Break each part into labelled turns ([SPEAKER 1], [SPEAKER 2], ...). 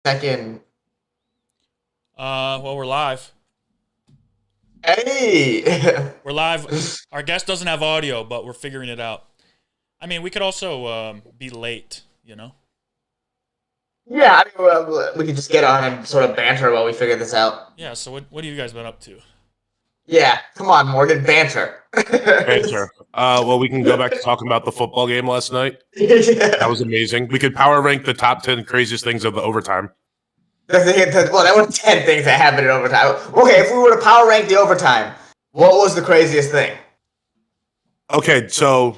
[SPEAKER 1] Second.
[SPEAKER 2] Well, we're live.
[SPEAKER 1] Hey!
[SPEAKER 2] We're live. Our guest doesn't have audio, but we're figuring it out. I mean, we could also be late, you know?
[SPEAKER 1] Yeah, I mean, we could just get on and sort of banter while we figure this out.
[SPEAKER 2] Yeah, so what have you guys been up to?
[SPEAKER 1] Yeah, come on, Morgan, banter.
[SPEAKER 3] Banter. Well, we can go back to talking about the football game last night.
[SPEAKER 1] Yeah.
[SPEAKER 3] That was amazing. We could power rank the top 10 craziest things of the overtime.
[SPEAKER 1] Well, that was 10 things that happened in overtime. Okay, if we were to power rank the overtime, what was the craziest thing?
[SPEAKER 3] Okay, so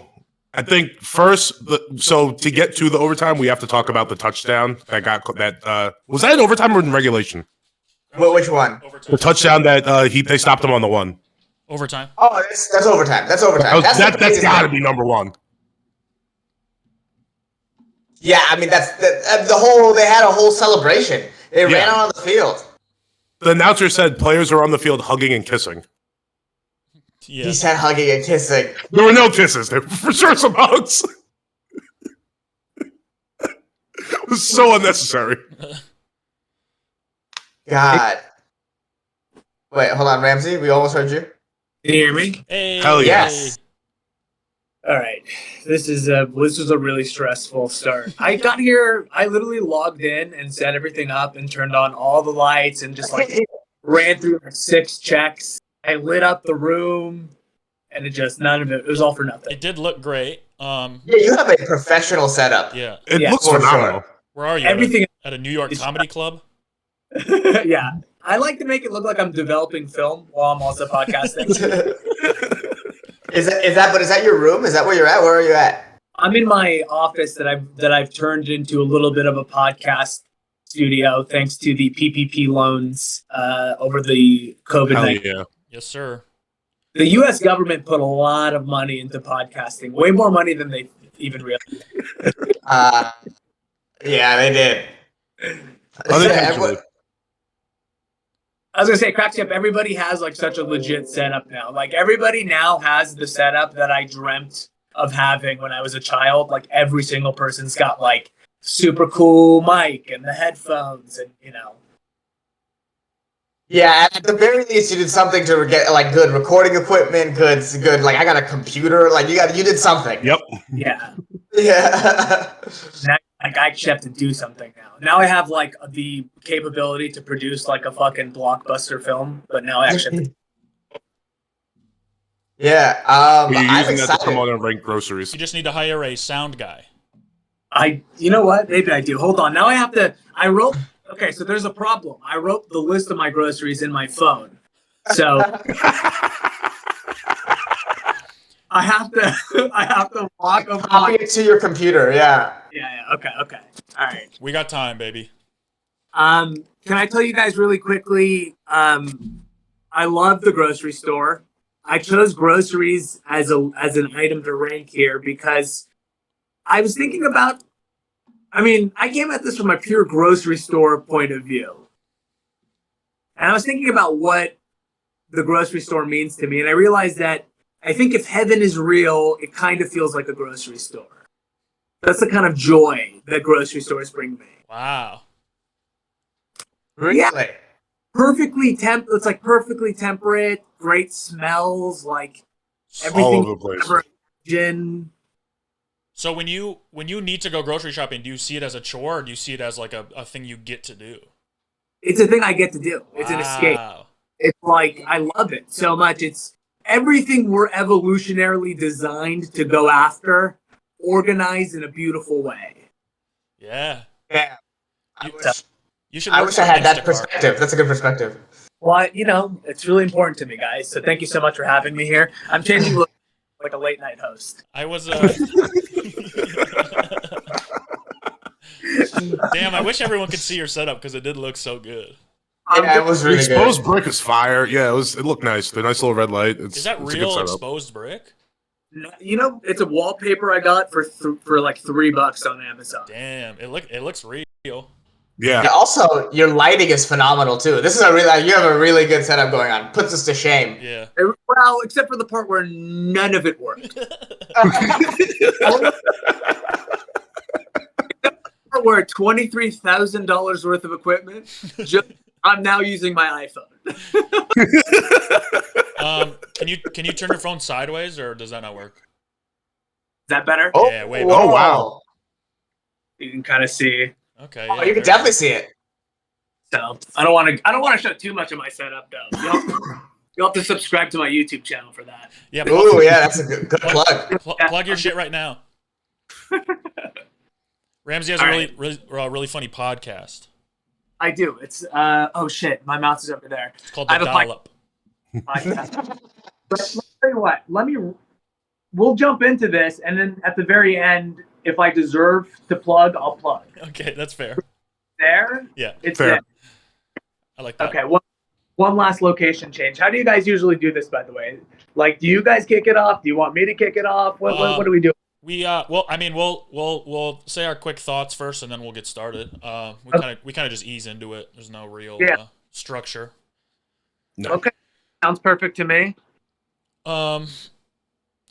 [SPEAKER 3] I think first, so to get to the overtime, we have to talk about the touchdown that got that. Was that in overtime or in regulation?
[SPEAKER 1] Which one?
[SPEAKER 2] Overtime.
[SPEAKER 3] The touchdown that they stopped him on the one.
[SPEAKER 2] Overtime.
[SPEAKER 1] Oh, that's overtime. That's overtime.
[SPEAKER 3] That's got to be number one.
[SPEAKER 1] Yeah, I mean they had a whole celebration. They ran out on the field.
[SPEAKER 3] The announcer said players are on the field hugging and kissing.
[SPEAKER 2] Yeah.
[SPEAKER 1] He said hugging and kissing.
[SPEAKER 3] There were no kisses. There were for sure some hugs. It was so unnecessary.
[SPEAKER 1] God. Wait, hold on, Ramsey. We almost heard you.
[SPEAKER 4] Can you hear me?
[SPEAKER 2] Hey.
[SPEAKER 3] Hell
[SPEAKER 1] yes.
[SPEAKER 4] All right. This was a really stressful start. I got here, I literally logged in and set everything up and turned on all the lights and just like ran through 6 checks. I lit up the room and none of it was all for nothing.
[SPEAKER 2] It did look great.
[SPEAKER 1] Yeah, you have a professional setup.
[SPEAKER 2] Yeah.
[SPEAKER 3] It
[SPEAKER 4] Yeah,
[SPEAKER 3] looks
[SPEAKER 1] for
[SPEAKER 3] phenomenal.
[SPEAKER 1] sure.
[SPEAKER 2] Where are you?
[SPEAKER 4] Everything
[SPEAKER 2] At a New York comedy club?
[SPEAKER 4] Yeah. I like to make it look like I'm developing film while I'm also podcasting.
[SPEAKER 1] Is that your room? Is that where you're at? Where are you at?
[SPEAKER 4] I'm in my office that I've turned into a little bit of a podcast studio thanks to the PPP loans over the COVID-19.
[SPEAKER 3] Hell yeah.
[SPEAKER 2] Yes, sir.
[SPEAKER 4] The U.S. government put a lot of money into podcasting, way more money than they even realized.
[SPEAKER 1] Yeah, they did.
[SPEAKER 3] Unintentionally.
[SPEAKER 4] I was gonna say, cracks up. Everybody has like such a legit setup now. Like everybody now has the setup that I dreamt of having when I was a child. Like every single person's got like super cool mic and the headphones, and you know.
[SPEAKER 1] Yeah, at the very least, you did something to get like good recording equipment, good. Like I got a computer. Like you did something.
[SPEAKER 3] Yep.
[SPEAKER 4] Yeah.
[SPEAKER 1] Yeah.
[SPEAKER 4] Now, like I actually have to do something now. Now I have like the capability to produce like a fucking blockbuster film, but now I actually have to.
[SPEAKER 1] Yeah.
[SPEAKER 3] Are you
[SPEAKER 1] I'm
[SPEAKER 3] using that to
[SPEAKER 1] excited.
[SPEAKER 3] come on and rank groceries?
[SPEAKER 2] You just need to hire a sound guy.
[SPEAKER 4] You know what? Maybe I do. Hold on. Now I have to. Okay, so there's a problem. I wrote the list of my groceries in my phone, so I have to walk over.
[SPEAKER 1] Copy it to your computer. Yeah.
[SPEAKER 4] Yeah. Okay. All right.
[SPEAKER 2] We got time, baby.
[SPEAKER 4] Can I tell you guys really quickly? I love the grocery store. I chose groceries as an item to rank here because I was thinking about. I mean, I came at this from a pure grocery store point of view, and I was thinking about what the grocery store means to me, and I realized that I think if heaven is real, it kind of feels like a grocery store. That's the kind of joy that grocery stores bring me.
[SPEAKER 2] Wow.
[SPEAKER 1] Really?
[SPEAKER 4] Yeah. It's like perfectly temperate, great smells, like everything.
[SPEAKER 3] All over the place.
[SPEAKER 4] Ever imagine.
[SPEAKER 2] So when you need to go grocery shopping, do you see it as a chore or do you see it as like a thing you get to do?
[SPEAKER 4] It's a thing I get to do. It's an escape.
[SPEAKER 2] Wow.
[SPEAKER 4] It's like I love it so much. It's everything we're evolutionarily designed to go after, organized in a beautiful way.
[SPEAKER 2] Yeah.
[SPEAKER 1] Yeah.
[SPEAKER 2] You should.
[SPEAKER 1] I
[SPEAKER 2] work
[SPEAKER 1] wish
[SPEAKER 2] for
[SPEAKER 1] I had that
[SPEAKER 2] Instacart.
[SPEAKER 1] perspective. That's a good perspective.
[SPEAKER 4] Well, it's really important to me, guys. So thank you so much for having me here. I'm changing look like a late night host.
[SPEAKER 2] I was. Damn! I wish everyone could see your setup because it did look so good.
[SPEAKER 1] Yeah, it was
[SPEAKER 3] The
[SPEAKER 1] really
[SPEAKER 3] exposed
[SPEAKER 1] good.
[SPEAKER 3] brick is fire. Yeah, it looked nice. The nice little red light.
[SPEAKER 2] Is that
[SPEAKER 3] it's a good
[SPEAKER 2] real
[SPEAKER 3] setup.
[SPEAKER 2] exposed brick?
[SPEAKER 4] It's a wallpaper I got for like $3 on Amazon.
[SPEAKER 2] Damn! It looks real.
[SPEAKER 3] Yeah.
[SPEAKER 1] Yeah, also, your lighting is phenomenal too. This is you have a really good setup going on. Puts us to shame.
[SPEAKER 2] Yeah.
[SPEAKER 4] Well, except for the part where none of it worked. Where $23,000 worth of equipment. I'm now using my iPhone.
[SPEAKER 2] Can you turn your phone sideways, or does that not work?
[SPEAKER 4] Is that better?
[SPEAKER 1] Oh,
[SPEAKER 2] Yeah, way better.
[SPEAKER 3] Oh, wow.
[SPEAKER 4] You can kind of see.
[SPEAKER 2] Okay.
[SPEAKER 1] Oh,
[SPEAKER 2] Yeah,
[SPEAKER 1] you can definitely see it.
[SPEAKER 4] So I don't want to show too much of my setup though. You'll have to subscribe to my YouTube channel for that.
[SPEAKER 2] Yeah.
[SPEAKER 1] Ooh, yeah, that's a good plug.
[SPEAKER 2] Plug your shit right now. Ramsey has a really funny podcast.
[SPEAKER 4] I do. It's oh shit, my mouse is over there.
[SPEAKER 2] It's called The Dollop.
[SPEAKER 4] Podcast. But let me tell you what. We'll jump into this, and then at the very end, if I deserve to plug, I'll plug.
[SPEAKER 2] Okay, that's fair.
[SPEAKER 4] There.
[SPEAKER 2] Yeah.
[SPEAKER 4] It's
[SPEAKER 3] fair.
[SPEAKER 4] there.
[SPEAKER 2] I like that.
[SPEAKER 4] Okay. One last location change. How do you guys usually do this, by the way? Like, do you guys kick it off? Do you want me to kick it off? What do we do?
[SPEAKER 2] We well, I mean, we'll say our quick thoughts first, and then we'll get started. We kind of just ease into it. There's no real structure.
[SPEAKER 3] No.
[SPEAKER 4] Okay, sounds perfect to me.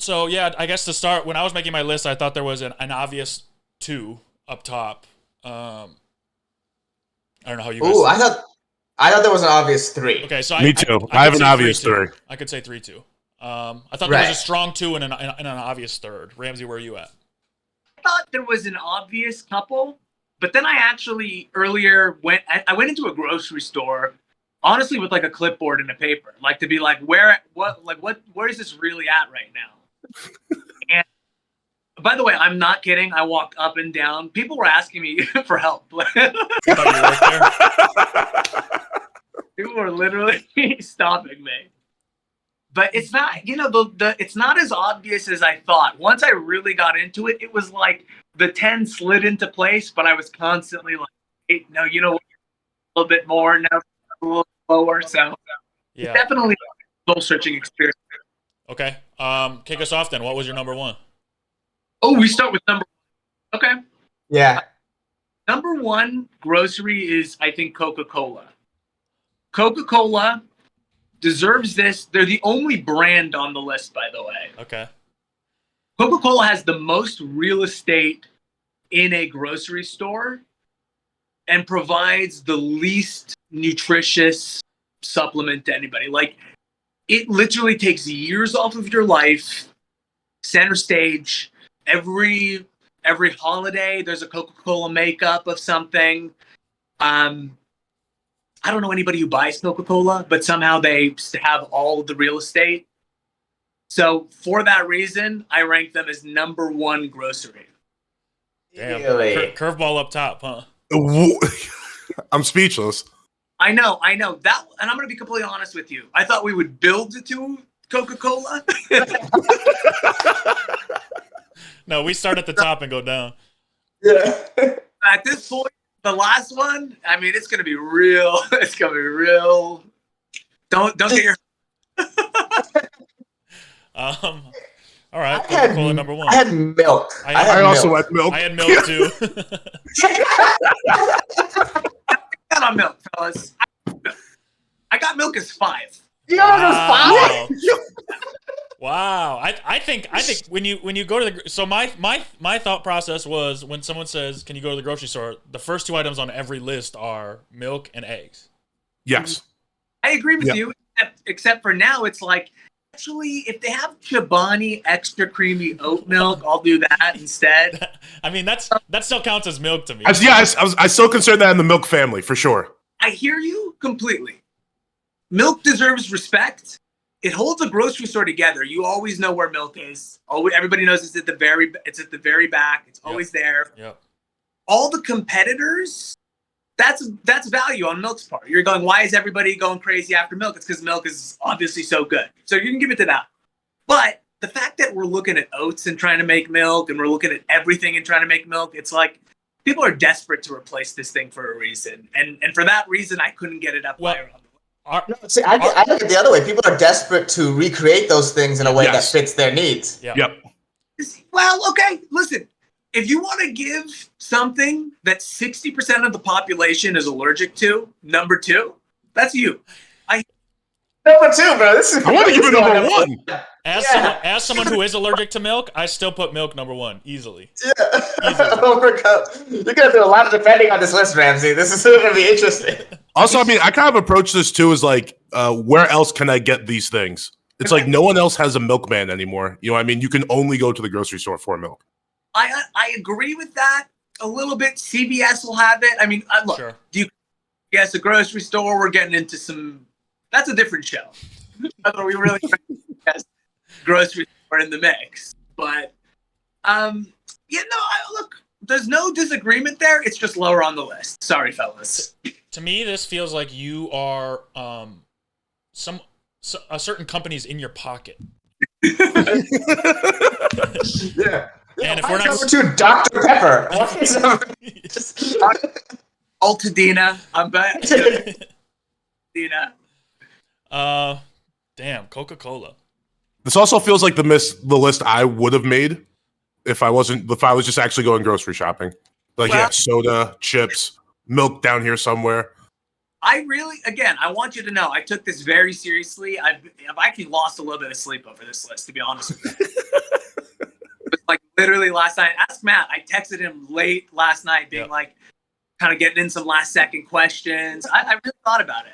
[SPEAKER 2] So yeah, I guess to start, when I was making my list, I thought there was an obvious 2 up top. I don't know how you guys.
[SPEAKER 1] Ooh, I thought there was an obvious 3.
[SPEAKER 2] Okay, so
[SPEAKER 3] Me too. I have an obvious 3.
[SPEAKER 2] I could say 3 too. I thought there was a strong 2 and an obvious 3rd. Ramsey, where are you at?
[SPEAKER 4] I thought there was an obvious couple, but then I actually earlier went into a grocery store, honestly, with like a clipboard and a paper, like to be like, where is this really at right now? And by the way, I'm not kidding. I walked up and down. People were asking me for help.
[SPEAKER 2] I thought you worked there.
[SPEAKER 4] People were literally stopping me. But it's not, it's not as obvious as I thought. Once I really got into it, it was like the 10 slid into place, but I was constantly like, hey, no, a little bit more, no, a little lower. So
[SPEAKER 2] Yeah.
[SPEAKER 4] definitely a soul searching experience.
[SPEAKER 2] Okay. Kick us off then. What was your number 1?
[SPEAKER 4] Oh, we start with number one. Okay.
[SPEAKER 1] Yeah.
[SPEAKER 4] Number 1 grocery is, I think, Coca-Cola. Coca-Cola deserves this. They're the only brand on the list, by the way.
[SPEAKER 2] Okay.
[SPEAKER 4] Coca-Cola has the most real estate in a grocery store and provides the least nutritious supplement to anybody. Like, it literally takes years off of your life, center stage. Every holiday, there's a Coca-Cola makeup of something. I don't know anybody who buys Coca-Cola, but somehow they have all of the real estate. So for that reason, I rank them as number 1 grocery.
[SPEAKER 2] Damn.
[SPEAKER 1] Really?
[SPEAKER 2] Curveball up top, huh?
[SPEAKER 3] I'm speechless.
[SPEAKER 4] I know that, and I'm going to be completely honest with you. I thought we would build to Coca-Cola.
[SPEAKER 2] No, we start at the top and go down.
[SPEAKER 1] Yeah.
[SPEAKER 4] At this point, the last one, I mean, it's going to be real. It's going to be real. Don't get your.
[SPEAKER 2] All right, Coca-Cola number 1.
[SPEAKER 1] I had milk.
[SPEAKER 3] I also had milk.
[SPEAKER 2] I had milk too.
[SPEAKER 4] Got on milk, fellas. I got milk as 5.
[SPEAKER 1] You got
[SPEAKER 2] Wow.
[SPEAKER 1] it
[SPEAKER 2] Wow. I think when you go to the, so my thought process was, when someone says, can you go to the grocery store, the first 2 items on every list are milk and eggs.
[SPEAKER 3] Yes.
[SPEAKER 4] I agree with you, except for now, it's like, actually, if they have Chobani extra creamy oat milk, I'll do that instead.
[SPEAKER 2] I mean, that still counts as milk to me.
[SPEAKER 3] I still consider that in the milk family for sure.
[SPEAKER 4] I hear you completely. Milk deserves respect. It holds a grocery store together. You always know where milk is. Everybody knows it's at the very back. It's always there.
[SPEAKER 2] Yep.
[SPEAKER 4] All the competitors, that's value on milk's part. You're going, why is everybody going crazy after milk? It's because milk is obviously so good. So you can give it to that. But the fact that we're looking at oats and trying to make milk, and we're looking at everything and trying to make milk, it's like people are desperate to replace this thing for a reason. And for that reason, I couldn't get it up higher on.
[SPEAKER 1] See, I look at the other way. People are desperate to recreate those things in a way that fits their needs.
[SPEAKER 2] Yeah.
[SPEAKER 3] Yep.
[SPEAKER 4] Well, okay, listen. If you want to give something that 60% of the population is allergic to, number 2, that's you.
[SPEAKER 1] Number 2, bro. This is.
[SPEAKER 3] I want to give it number 1.
[SPEAKER 2] As someone who is allergic to milk, I still put milk number 1 easily.
[SPEAKER 1] Yeah.
[SPEAKER 2] Easily.
[SPEAKER 1] You're gonna do a lot of defending on this list, Ramsey. This is gonna be interesting.
[SPEAKER 3] Also, I mean, I kind of approach this too as like, where else can I get these things? It's like no one else has a milkman anymore. You know what I mean? You can only go to the grocery store for milk.
[SPEAKER 4] I agree with that a little bit. CVS will have it. I mean, look,
[SPEAKER 2] Sure.
[SPEAKER 4] yes, a grocery store. We're getting into some. That's a different show. Whether we really yes, grocery store in the mix, but look, there's no disagreement there. It's just lower on the list. Sorry, fellas.
[SPEAKER 2] To me, this feels like you are a certain company's in your pocket.
[SPEAKER 1] Yeah.
[SPEAKER 2] And if we're not
[SPEAKER 1] number 2, Dr. Pepper.
[SPEAKER 4] Altadena. I'm back. Altadena.
[SPEAKER 2] Damn, Coca-Cola.
[SPEAKER 3] This also feels like the list I would have made if I was just actually going grocery shopping. Like,
[SPEAKER 4] Well-
[SPEAKER 3] yeah, soda, chips, milk down here somewhere.
[SPEAKER 4] I want you to know, I took this very seriously. I've actually lost a little bit of sleep over this list, to be honest with you. It was like literally last night. Ask Matt. I texted him late last night, being like, kind of getting in some last second questions. I really thought about it.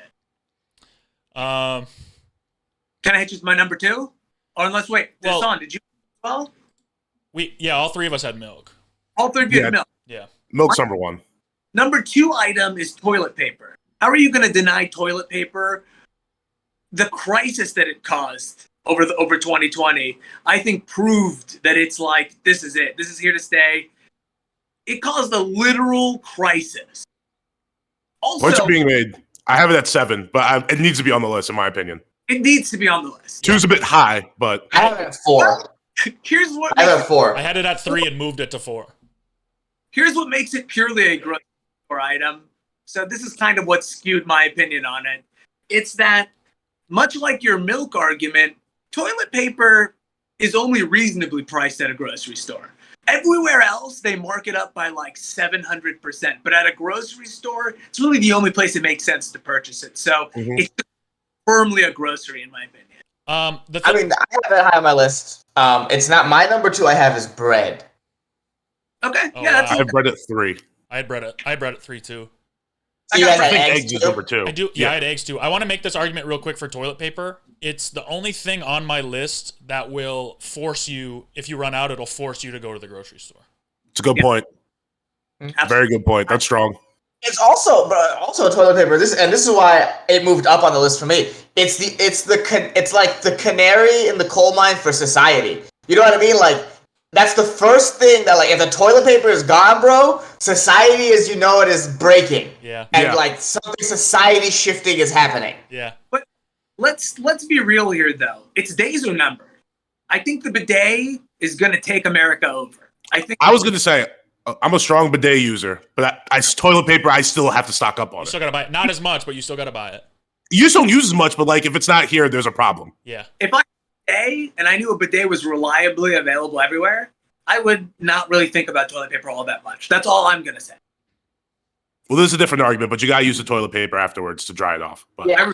[SPEAKER 4] Can I hit you with my number 2? Or unless, wait, Hassan, did you? Well,
[SPEAKER 2] all 3 of us had milk.
[SPEAKER 4] all 3 of you had milk.
[SPEAKER 2] Yeah.
[SPEAKER 3] Milk's number 1.
[SPEAKER 4] Number 2 item is toilet paper. How are you going to deny toilet paper? The crisis that it caused over 2020, I think, proved that it's like, this is it. This is here to stay. It caused a literal crisis. Also,
[SPEAKER 3] Points are being made. I have it at 7, but it needs to be on the list, in my opinion.
[SPEAKER 4] it needs to be on the list.
[SPEAKER 3] 2's a bit high, but
[SPEAKER 1] I have it at 4.
[SPEAKER 4] Here's what
[SPEAKER 1] I have it at 4.
[SPEAKER 2] I had it at 3 and moved it to 4.
[SPEAKER 4] Here's what makes it purely a grocery store item. So this is kind of what skewed my opinion on it. It's that, much like your milk argument, toilet paper is only reasonably priced at a grocery store. Everywhere else, they mark it up by like 700%. But at a grocery store, it's really the only place it makes sense to purchase it. So it's firmly a grocery, in my opinion.
[SPEAKER 1] I have it high on my list. It's not my number 2. I have is bread.
[SPEAKER 4] Okay,
[SPEAKER 2] Oh,
[SPEAKER 4] yeah, that's
[SPEAKER 3] I have bread at 3.
[SPEAKER 2] I had bread at 3 too.
[SPEAKER 1] So you guys
[SPEAKER 3] I
[SPEAKER 1] had
[SPEAKER 3] think
[SPEAKER 1] eggs
[SPEAKER 3] eggs is
[SPEAKER 1] too?
[SPEAKER 3] number 2.
[SPEAKER 2] I do. Yeah, I had eggs too. I want to make this argument real quick for toilet paper. It's the only thing on my list that will force you, if you run out, it'll force you to go to the grocery store.
[SPEAKER 3] It's a good point. Very good point. That's strong.
[SPEAKER 1] It's also toilet paper. This is why it moved up on the list for me. It's like the canary in the coal mine for society. You know what I mean? Like, that's the first thing that, like, if the toilet paper is gone, bro, society as you know it is breaking.
[SPEAKER 2] Yeah.
[SPEAKER 1] And like something society shifting is happening.
[SPEAKER 2] Yeah.
[SPEAKER 4] But let's be real here, though. Its days are numbered. I think the bidet is going to take America over.
[SPEAKER 3] I was going to say, I'm a strong bidet user, but toilet paper, I still have to stock up on
[SPEAKER 2] You
[SPEAKER 3] it.
[SPEAKER 2] still gotta buy it. Not as much, but you still gotta buy it.
[SPEAKER 3] You just don't use as much, but like if it's not here, there's a problem.
[SPEAKER 2] Yeah.
[SPEAKER 4] If I had a bidet and I knew a bidet was reliably available everywhere, I would not really think about toilet paper all that much. That's all I'm going to say.
[SPEAKER 3] Well, this is a different argument, but you got to use the toilet paper afterwards to dry it off. But
[SPEAKER 1] Yeah,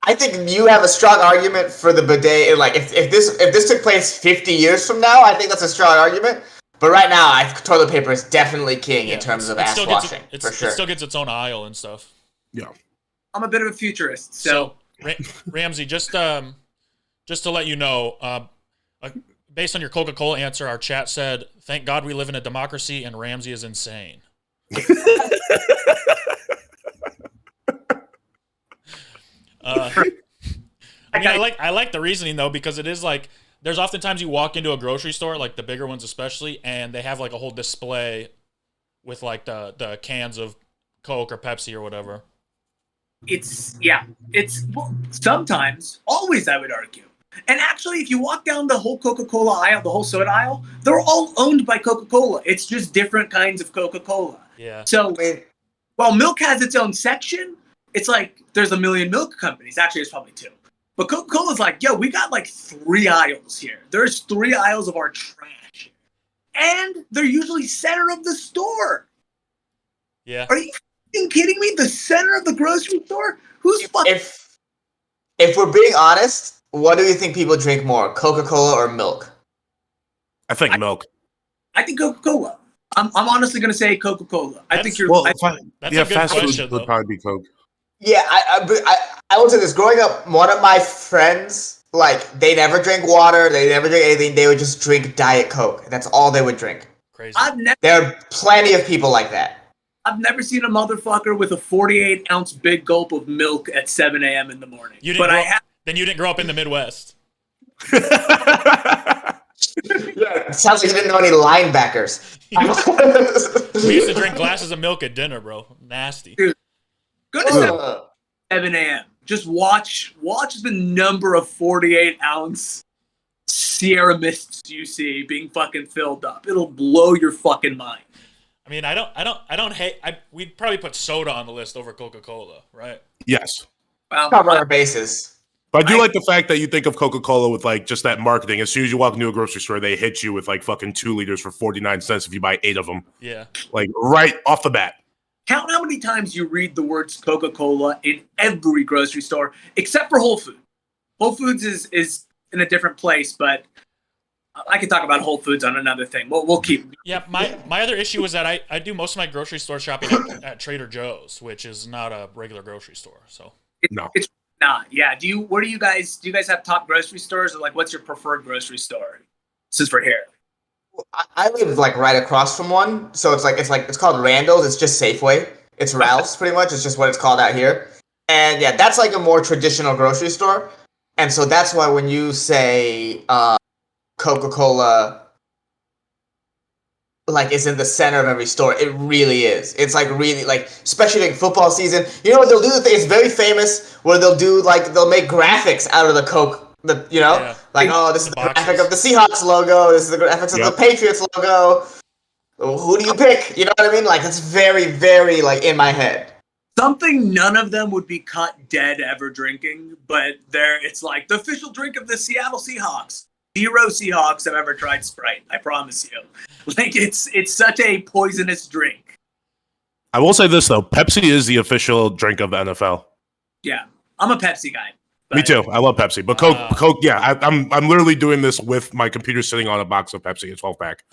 [SPEAKER 1] I think you have a strong argument for the bidet. And like, if this took place 50 years from now, I think that's a strong argument. But right now, toilet paper is definitely king in terms of ass washing, for sure.
[SPEAKER 2] It still gets its own aisle and stuff.
[SPEAKER 3] yeah.
[SPEAKER 4] I'm a bit of a futurist, so
[SPEAKER 2] Ramsey, just to let you know, based on your Coca-Cola answer, our chat said, "Thank God we live in a democracy," and Ramsey is insane. I like the reasoning though, because it is like there's oftentimes you walk into a grocery store, like the bigger ones especially, and they have like a whole display with like the cans of Coke or Pepsi or whatever.
[SPEAKER 4] it's sometimes, always, I would argue. And actually, if you walk down the whole Coca-Cola aisle, the whole soda aisle, they're all owned by Coca-Cola. It's just different kinds of Coca-Cola.
[SPEAKER 2] Yeah.
[SPEAKER 4] So while milk has its own section, it's like there's a million milk companies. Actually, there's probably 2. But Coca-Cola's like, yo, we got like 3 aisles here. There's 3 aisles of our trash. And they're usually center of the store.
[SPEAKER 2] Yeah.
[SPEAKER 4] Are you kidding me? The center of the grocery store? Who's fucking...
[SPEAKER 1] if we're being honest, what do you think people drink more, Coca-Cola or milk?
[SPEAKER 3] I think milk.
[SPEAKER 4] I think Coca-Cola. I'm honestly going to say Coca-Cola. I think you're.
[SPEAKER 3] Well,
[SPEAKER 2] That's a good
[SPEAKER 3] fast
[SPEAKER 2] question,
[SPEAKER 3] food would
[SPEAKER 2] though.
[SPEAKER 3] probably be Coke.
[SPEAKER 1] Yeah, I will say this. Growing up, one of my friends, like, they never drank water, they never drink anything. They would just drink Diet Coke. That's all they would drink.
[SPEAKER 2] Crazy.
[SPEAKER 1] There are plenty of people like that.
[SPEAKER 4] I've never seen a motherfucker with a 48-ounce big gulp of milk at 7 a.m. in the morning.
[SPEAKER 2] Then you didn't grow up in the Midwest.
[SPEAKER 1] Yeah, it sounds like you didn't know any linebackers.
[SPEAKER 2] We used to drink glasses of milk at dinner, bro. Nasty.
[SPEAKER 4] Dude, go to 7 a.m. Just watch the number of 48-ounce Sierra Mists you see being fucking filled up. It'll blow your fucking mind.
[SPEAKER 2] I mean, I don't hate. We'd probably put soda on the list over Coca-Cola, right?
[SPEAKER 3] Yes.
[SPEAKER 1] Cover our bases.
[SPEAKER 3] But I do like the fact that you think of Coca-Cola with like just that marketing. As soon as you walk into a grocery store, they hit you with like fucking 2 liters for 49 cents if you buy 8 of them.
[SPEAKER 2] Yeah.
[SPEAKER 3] Like right off the bat.
[SPEAKER 4] Count how many times you read the words Coca-Cola in every grocery store, except for Whole Foods. Whole Foods is in a different place, but I could talk about Whole Foods on another thing. We'll keep.
[SPEAKER 2] Yeah, my other issue is that I do most of my grocery store shopping at Trader Joe's, which is not a regular grocery store. So
[SPEAKER 4] It's not. Yeah. Do you guys have top grocery stores, or like what's your preferred grocery store? Since we're here.
[SPEAKER 1] I live like right across from one, so it's called Randall's. It's just Safeway. It's Ralph's pretty much. It's just what it's called out here. And yeah, that's like a more traditional grocery store. And so that's why when you say Coca-Cola like is in the center of every store, it really is. It's like really like, especially like football season. You know what they'll do? It's very famous where they'll make graphics out of the Coke. This is the graphic of the Seahawks logo. This is the graphics of the Patriots logo. Who do you pick? You know what I mean? Like, it's very, very like in my head.
[SPEAKER 4] Something none of them would be caught dead ever drinking, but it's like the official drink of the Seattle Seahawks. 0 Seahawks have ever tried Sprite. I promise you. Like, it's such a poisonous drink.
[SPEAKER 3] I will say this though, Pepsi is the official drink of the NFL.
[SPEAKER 4] Yeah, I'm a Pepsi guy.
[SPEAKER 3] Me too. I love Pepsi, but Coke. Yeah, I'm literally doing this with my computer sitting on a box of Pepsi, a 12-pack.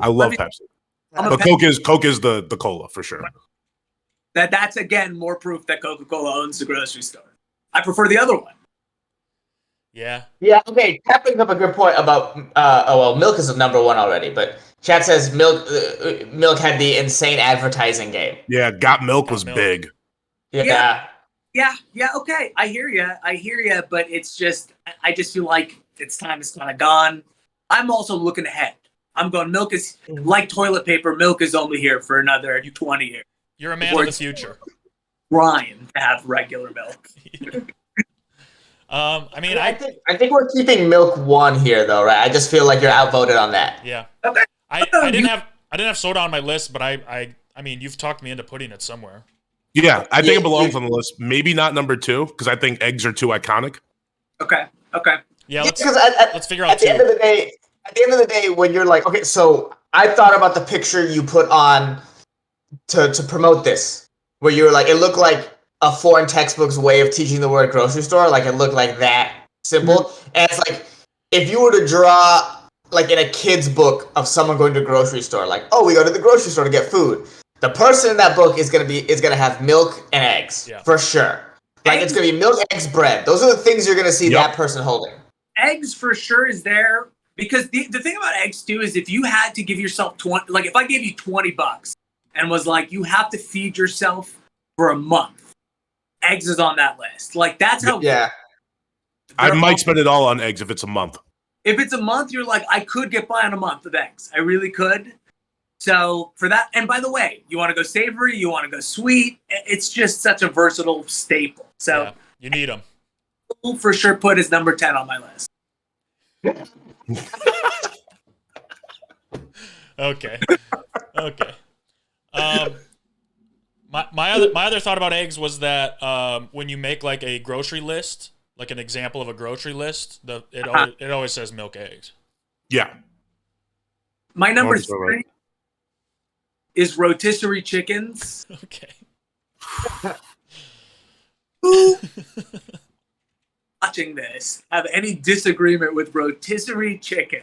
[SPEAKER 3] I love Pepsi, but Coke is the cola for sure.
[SPEAKER 4] That's again more proof that Coca-Cola owns the grocery store. I prefer the other one.
[SPEAKER 2] Yeah.
[SPEAKER 1] Yeah. Okay. That brings up a good point about. Milk is number one already, but chat says milk had the insane advertising game.
[SPEAKER 3] Yeah, Got Milk was big.
[SPEAKER 1] Yeah.
[SPEAKER 4] Yeah, okay. I hear you, but it's just, I just feel like its time is kind of gone. I'm also looking ahead. I'm going, milk is, like toilet paper, milk is only here for another 20 years.
[SPEAKER 2] You're a man of the future.
[SPEAKER 4] Trying to have regular milk.
[SPEAKER 2] I
[SPEAKER 1] think we're keeping milk one here, though, right? I just feel like you're outvoted on that.
[SPEAKER 2] Yeah.
[SPEAKER 4] Okay.
[SPEAKER 2] I didn't have soda on my list, but I mean, you've talked me into putting it somewhere.
[SPEAKER 3] Yeah, I think it belongs on the list. Maybe not number 2 because I think eggs are too iconic.
[SPEAKER 4] Okay.
[SPEAKER 2] Yeah, let's figure out.
[SPEAKER 1] At the end of the day, when you're like, okay, so I thought about the picture you put on to promote this, where you were like, it looked like a foreign textbook's way of teaching the word grocery store. Like, it looked like that simple. And it's like, if you were to draw like in a kid's book of someone going to a grocery store, like, oh, we go to the grocery store to get food. The person in that book is gonna have milk and eggs, for sure. Like, it's gonna be milk, eggs, bread. Those are the things you're gonna see that person holding.
[SPEAKER 4] Eggs for sure is there, because the thing about eggs too is if you had to give yourself 20, like if I gave you $20 and was like, you have to feed yourself for a month, eggs is on that list. Like, that's how.
[SPEAKER 1] Yeah.
[SPEAKER 3] I might spend it all on eggs if it's a month.
[SPEAKER 4] If it's a month, you're like, I could get by on a month of eggs. I really could. So for that, and by the way, you want to go savory, you want to go sweet. It's just such a versatile staple. So
[SPEAKER 2] you need them.
[SPEAKER 4] We'll for sure put as number 10 on my list.
[SPEAKER 2] Okay. My other thought about eggs was that when you make like a grocery list, like an example of a grocery list, it always says milk, eggs.
[SPEAKER 3] Yeah.
[SPEAKER 4] My number 3 is rotisserie chickens.
[SPEAKER 2] Okay.
[SPEAKER 4] watching this have any disagreement with rotisserie chicken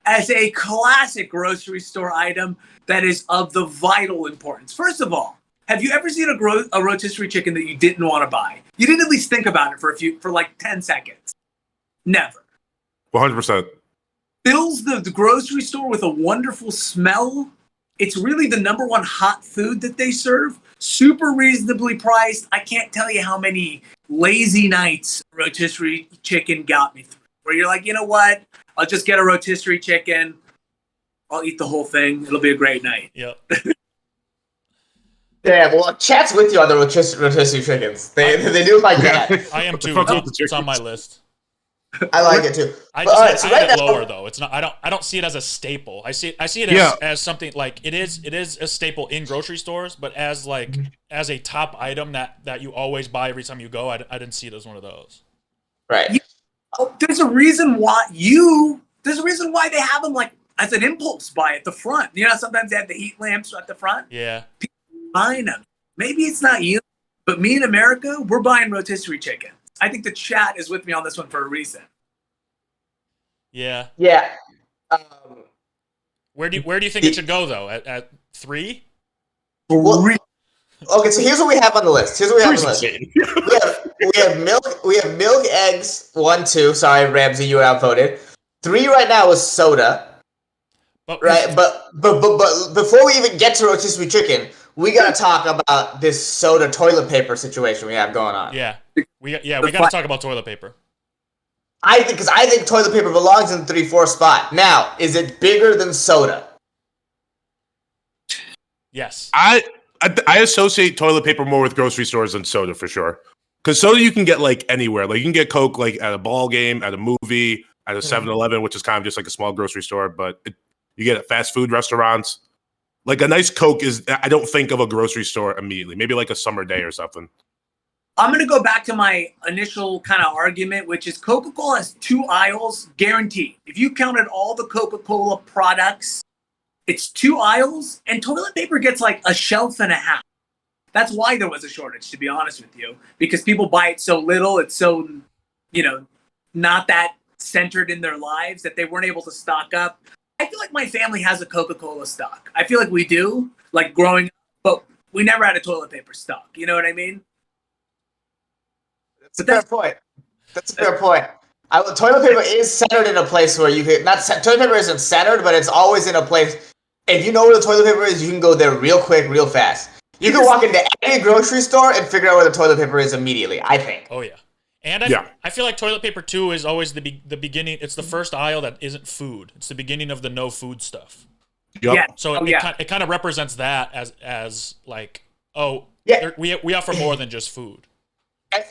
[SPEAKER 4] as a classic grocery store item that is of the vital importance. First of all, have you ever seen a rotisserie chicken that you didn't want to buy? You didn't at least think about it for like 10 seconds. Never.
[SPEAKER 3] 100%.
[SPEAKER 4] Fills the grocery store with a wonderful smell. It's really the number one hot food that they serve. Super reasonably priced. I can't tell you how many lazy nights rotisserie chicken got me through. Where you're like, you know what? I'll just get a rotisserie chicken. I'll eat the whole thing. It'll be a great night.
[SPEAKER 2] Yep.
[SPEAKER 1] Yeah, well, chat's with you on the rotisserie chickens. They do like that.
[SPEAKER 2] I am too. It's on my list.
[SPEAKER 1] I like it too.
[SPEAKER 2] I
[SPEAKER 1] But,
[SPEAKER 2] just
[SPEAKER 1] so
[SPEAKER 2] I had
[SPEAKER 1] right
[SPEAKER 2] it
[SPEAKER 1] now-
[SPEAKER 2] lower though. It's not. I don't see it as a staple. I see it as something like it is a staple in grocery stores, but as a top item that you always buy every time you go. I didn't see it as one of those.
[SPEAKER 1] Right.
[SPEAKER 4] There's a reason why they have them like as an impulse buy at the front. You know, sometimes they have the heat lamps at the front.
[SPEAKER 2] Yeah.
[SPEAKER 4] People buying them. Maybe it's not you, but me in America, we're buying rotisserie chicken. I think the chat is with me on this one for a reason.
[SPEAKER 2] Yeah.
[SPEAKER 1] Yeah.
[SPEAKER 2] Where do you think it should go though? At 3?
[SPEAKER 1] Well, okay, so here's what we have on the list. We have milk, eggs, 1, 2. Sorry, Ramsey, you were outvoted. 3 right now is soda. Right, but before we even get to rotisserie chicken, we gotta talk about this soda toilet paper situation we have going on.
[SPEAKER 2] Yeah. We gotta talk about toilet paper.
[SPEAKER 1] I think toilet paper belongs in the 3-4 spot. Now, is it bigger than soda?
[SPEAKER 2] Yes.
[SPEAKER 3] I associate toilet paper more with grocery stores than soda for sure. Because soda you can get like anywhere. Like you can get Coke like at a ball game, at a movie, at a 7-Eleven, which is kind of just like a small grocery store. But you get it at fast food restaurants. Like a nice Coke is, I don't think of a grocery store immediately. Maybe like a summer day or something.
[SPEAKER 4] I'm going to go back to my initial kind of argument, which is Coca-Cola has 2 aisles guaranteed. If you counted all the Coca-Cola products, it's 2 aisles, and toilet paper gets like a shelf and a half. That's why there was a shortage, to be honest with you, because people buy it so little. It's so, not that centered in their lives that they weren't able to stock up. I feel like my family has a Coca-Cola stock. I feel like we do, like growing up, but we never had a toilet paper stock. You know what I mean?
[SPEAKER 1] That's a fair point. Toilet paper is centered in a place where you can toilet paper isn't centered, but it's always in a place. If you know where the toilet paper is, you can go there real quick, real fast. You can walk into any grocery store and figure out where the toilet paper is immediately, I think.
[SPEAKER 2] Oh yeah. And I feel like toilet paper too is always the beginning. It's the first aisle that isn't food. It's the beginning of the no food stuff.
[SPEAKER 3] Yep.
[SPEAKER 4] Yeah.
[SPEAKER 2] So it kind of represents that as like, we offer more than just food.
[SPEAKER 1] And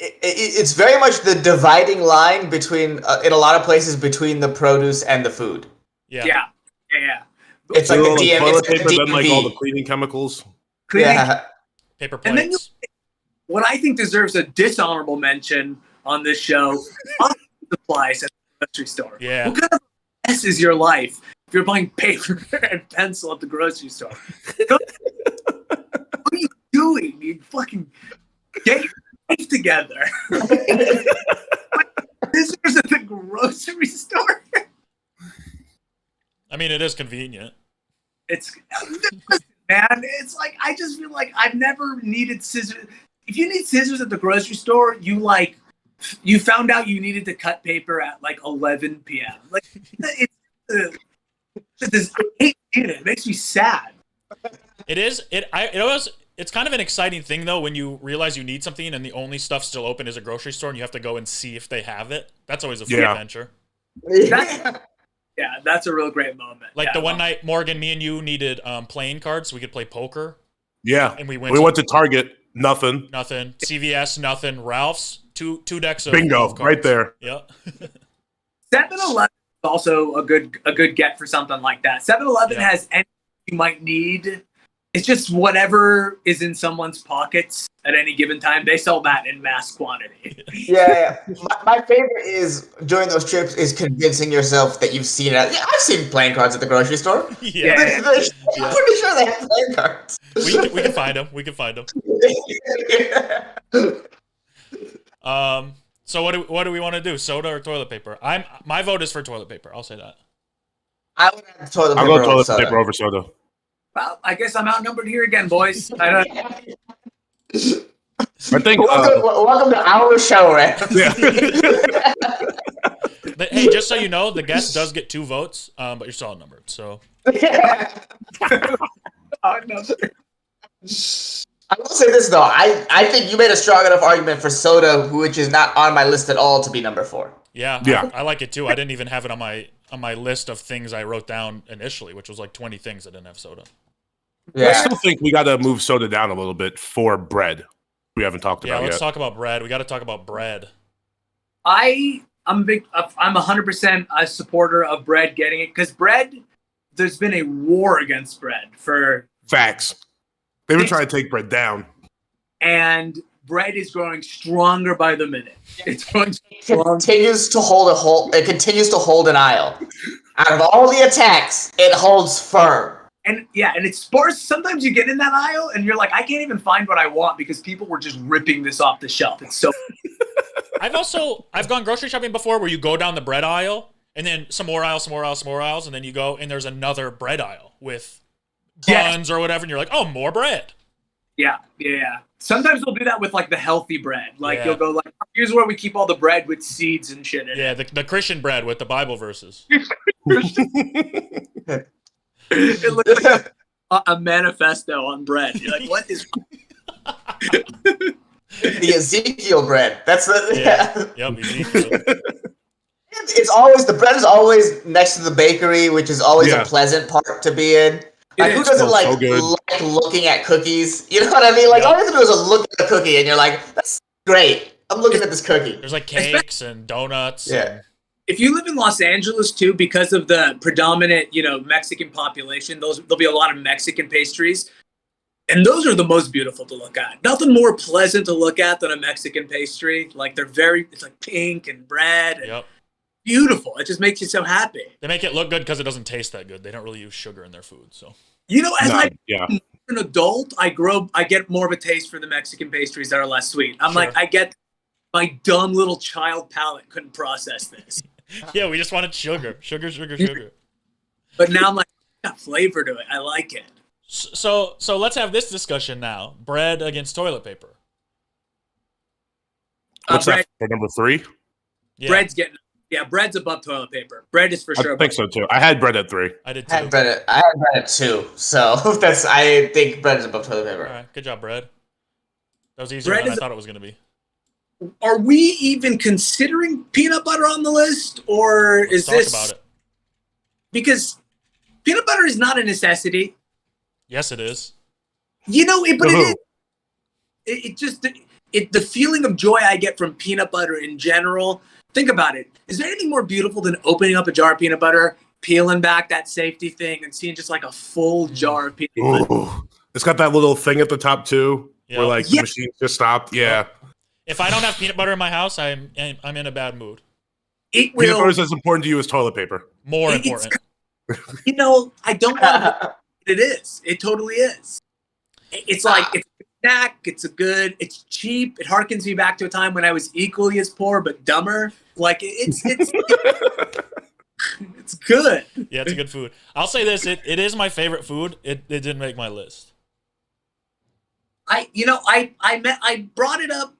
[SPEAKER 1] it's very much the dividing line between, in a lot of places, between the produce and the food.
[SPEAKER 4] Yeah.
[SPEAKER 1] It's like the DM.
[SPEAKER 3] Toilet
[SPEAKER 1] It's
[SPEAKER 3] paper,
[SPEAKER 1] the
[SPEAKER 3] then like all the
[SPEAKER 1] DMV.
[SPEAKER 3] cleaning chemicals.
[SPEAKER 1] Yeah.
[SPEAKER 2] Paper
[SPEAKER 4] And then
[SPEAKER 2] plates.
[SPEAKER 4] what I think deserves a dishonorable mention on this show, office supplies at the grocery store.
[SPEAKER 2] Yeah.
[SPEAKER 4] What kind of mess is your life if you're buying paper and pencil at the grocery store? What are you doing? You fucking get your life together. Scissors at the grocery store?
[SPEAKER 2] I mean, it is convenient.
[SPEAKER 4] Man, it's like, I just feel like I've never needed scissors. If you need scissors at the grocery store, you found out you needed to cut paper at like 11 p.m. Like, I hate it. It makes me sad.
[SPEAKER 2] It is. It's kind of an exciting thing though when you realize you need something and the only stuff still open is a grocery store and you have to go and see if they have it. That's always a fun adventure.
[SPEAKER 4] Yeah, that's a real great moment.
[SPEAKER 2] Like the one night, Morgan, me and you needed playing cards so we could play poker.
[SPEAKER 3] Yeah.
[SPEAKER 2] And we
[SPEAKER 3] went to Target, nothing.
[SPEAKER 2] Nothing. CVS, nothing. Ralph's, two decks of
[SPEAKER 3] bingo,
[SPEAKER 2] cards.
[SPEAKER 3] right there.
[SPEAKER 2] Yeah.
[SPEAKER 4] 7-Eleven is also a good get for something like that. 7-Eleven has anything you might need. It's just whatever is in someone's pockets at any given time. They sell that in mass quantity.
[SPEAKER 1] Yeah. My favorite is during those trips is convincing yourself that you've seen it. Yeah, I've seen playing cards at the grocery store.
[SPEAKER 2] Yeah.
[SPEAKER 1] I'm pretty sure they have playing cards.
[SPEAKER 2] We can find them. So what do we want to do? Soda or toilet paper? My vote is for toilet paper. I'll say that.
[SPEAKER 1] I would have toilet
[SPEAKER 3] I'll
[SPEAKER 1] paper
[SPEAKER 3] go
[SPEAKER 1] over
[SPEAKER 3] toilet
[SPEAKER 1] soda.
[SPEAKER 3] paper over soda.
[SPEAKER 4] Well, I guess I'm outnumbered here again, boys. I don't.
[SPEAKER 3] I think.
[SPEAKER 1] Welcome to our show, right?
[SPEAKER 3] Yeah.
[SPEAKER 2] Hey, just so you know, the guest does get 2 votes, but you're still outnumbered. So.
[SPEAKER 1] I will say this though, I think you made a strong enough argument for soda, which is not on my list at all, to be number 4.
[SPEAKER 2] Yeah. I like it too. I didn't even have it on my list of things I wrote down initially, which was like 20 things that didn't have soda.
[SPEAKER 1] Yeah.
[SPEAKER 3] I still think we got to move soda down a little bit for bread. We haven't talked about
[SPEAKER 2] Yeah, let's
[SPEAKER 3] yet.
[SPEAKER 2] talk about bread. We got to talk about bread.
[SPEAKER 4] I'm 100% a supporter of bread getting it because bread. There's been a war against bread for
[SPEAKER 3] Facts. They've been trying to take bread down.
[SPEAKER 4] And bread is growing stronger by the minute. It's growing stronger.
[SPEAKER 1] It continues to hold an aisle. Out of all the attacks, it holds firm.
[SPEAKER 4] And it's sparse. Sometimes you get in that aisle and you're like, I can't even find what I want because people were just ripping this off the shelf. It's so.
[SPEAKER 2] I've gone grocery shopping before where you go down the bread aisle and then some more aisles, and then you go and there's another bread aisle with buns or whatever, and you're like, oh, more bread.
[SPEAKER 4] Yeah. Sometimes we'll do that with like the healthy bread. Like you'll go like, here's where we keep all the bread with seeds and shit in it.
[SPEAKER 2] The Christian bread with the Bible verses.
[SPEAKER 4] It looks like a manifesto on bread. You're like, what is
[SPEAKER 1] the Ezekiel bread? That's the
[SPEAKER 2] Yep, Ezekiel.
[SPEAKER 1] It's always the bread is always next to the bakery, which is always a pleasant part to be in. Like, who doesn't like looking at cookies? You know what I mean? Like, all you have to do is look at a cookie, and you're like, "That's great. I'm looking at this cookie."
[SPEAKER 2] There's like cakes and donuts.
[SPEAKER 1] Yeah.
[SPEAKER 4] If you live in Los Angeles too, because of the predominant, Mexican population, there'll be a lot of Mexican pastries, and those are the most beautiful to look at. Nothing more pleasant to look at than a Mexican pastry. Like it's like pink and red. And beautiful. It just makes you so happy.
[SPEAKER 2] They make it look good because it doesn't taste that good. They don't really use sugar in their food, so.
[SPEAKER 4] As I'm an adult, I get more of a taste for the Mexican pastries that are less sweet. I'm like, I get my dumb little child palate couldn't process this.
[SPEAKER 2] Yeah, we just wanted sugar. Sugar.
[SPEAKER 4] But now I'm like, got flavor to it. I like it.
[SPEAKER 2] So let's have this discussion now. Bread against toilet paper.
[SPEAKER 3] What's that for number 3?
[SPEAKER 2] Yeah.
[SPEAKER 4] Bread's above toilet paper. Bread is for sure.
[SPEAKER 3] I think so too. I had bread at 3.
[SPEAKER 2] I did too.
[SPEAKER 1] I had bread at 2. So I think bread is above toilet paper.
[SPEAKER 2] All right, good job, bread. That was easier than I thought it was going to be.
[SPEAKER 4] Are we even considering peanut butter on the list, or
[SPEAKER 2] Let's talk about it? Because
[SPEAKER 4] peanut butter is not a necessity.
[SPEAKER 2] Yes, it is.
[SPEAKER 4] But it is. It just the feeling of joy I get from peanut butter in general. Think about it. Is there anything more beautiful than opening up a jar of peanut butter, peeling back that safety thing, and seeing just like a full jar of peanut butter?
[SPEAKER 3] It's got that little thing at the top too, where like the machine just stopped. Yeah.
[SPEAKER 2] If I don't have peanut butter in my house, I'm in a bad mood.
[SPEAKER 3] Peanut butter is as important to you as toilet paper.
[SPEAKER 2] More important.
[SPEAKER 4] I don't want to. It is. It totally is. It's like it's a snack. It's cheap. It harkens me back to a time when I was equally as poor but dumber. Like it's good.
[SPEAKER 2] Yeah, it's a good food. I'll say this: it is my favorite food. It didn't make my list.
[SPEAKER 4] I brought it up.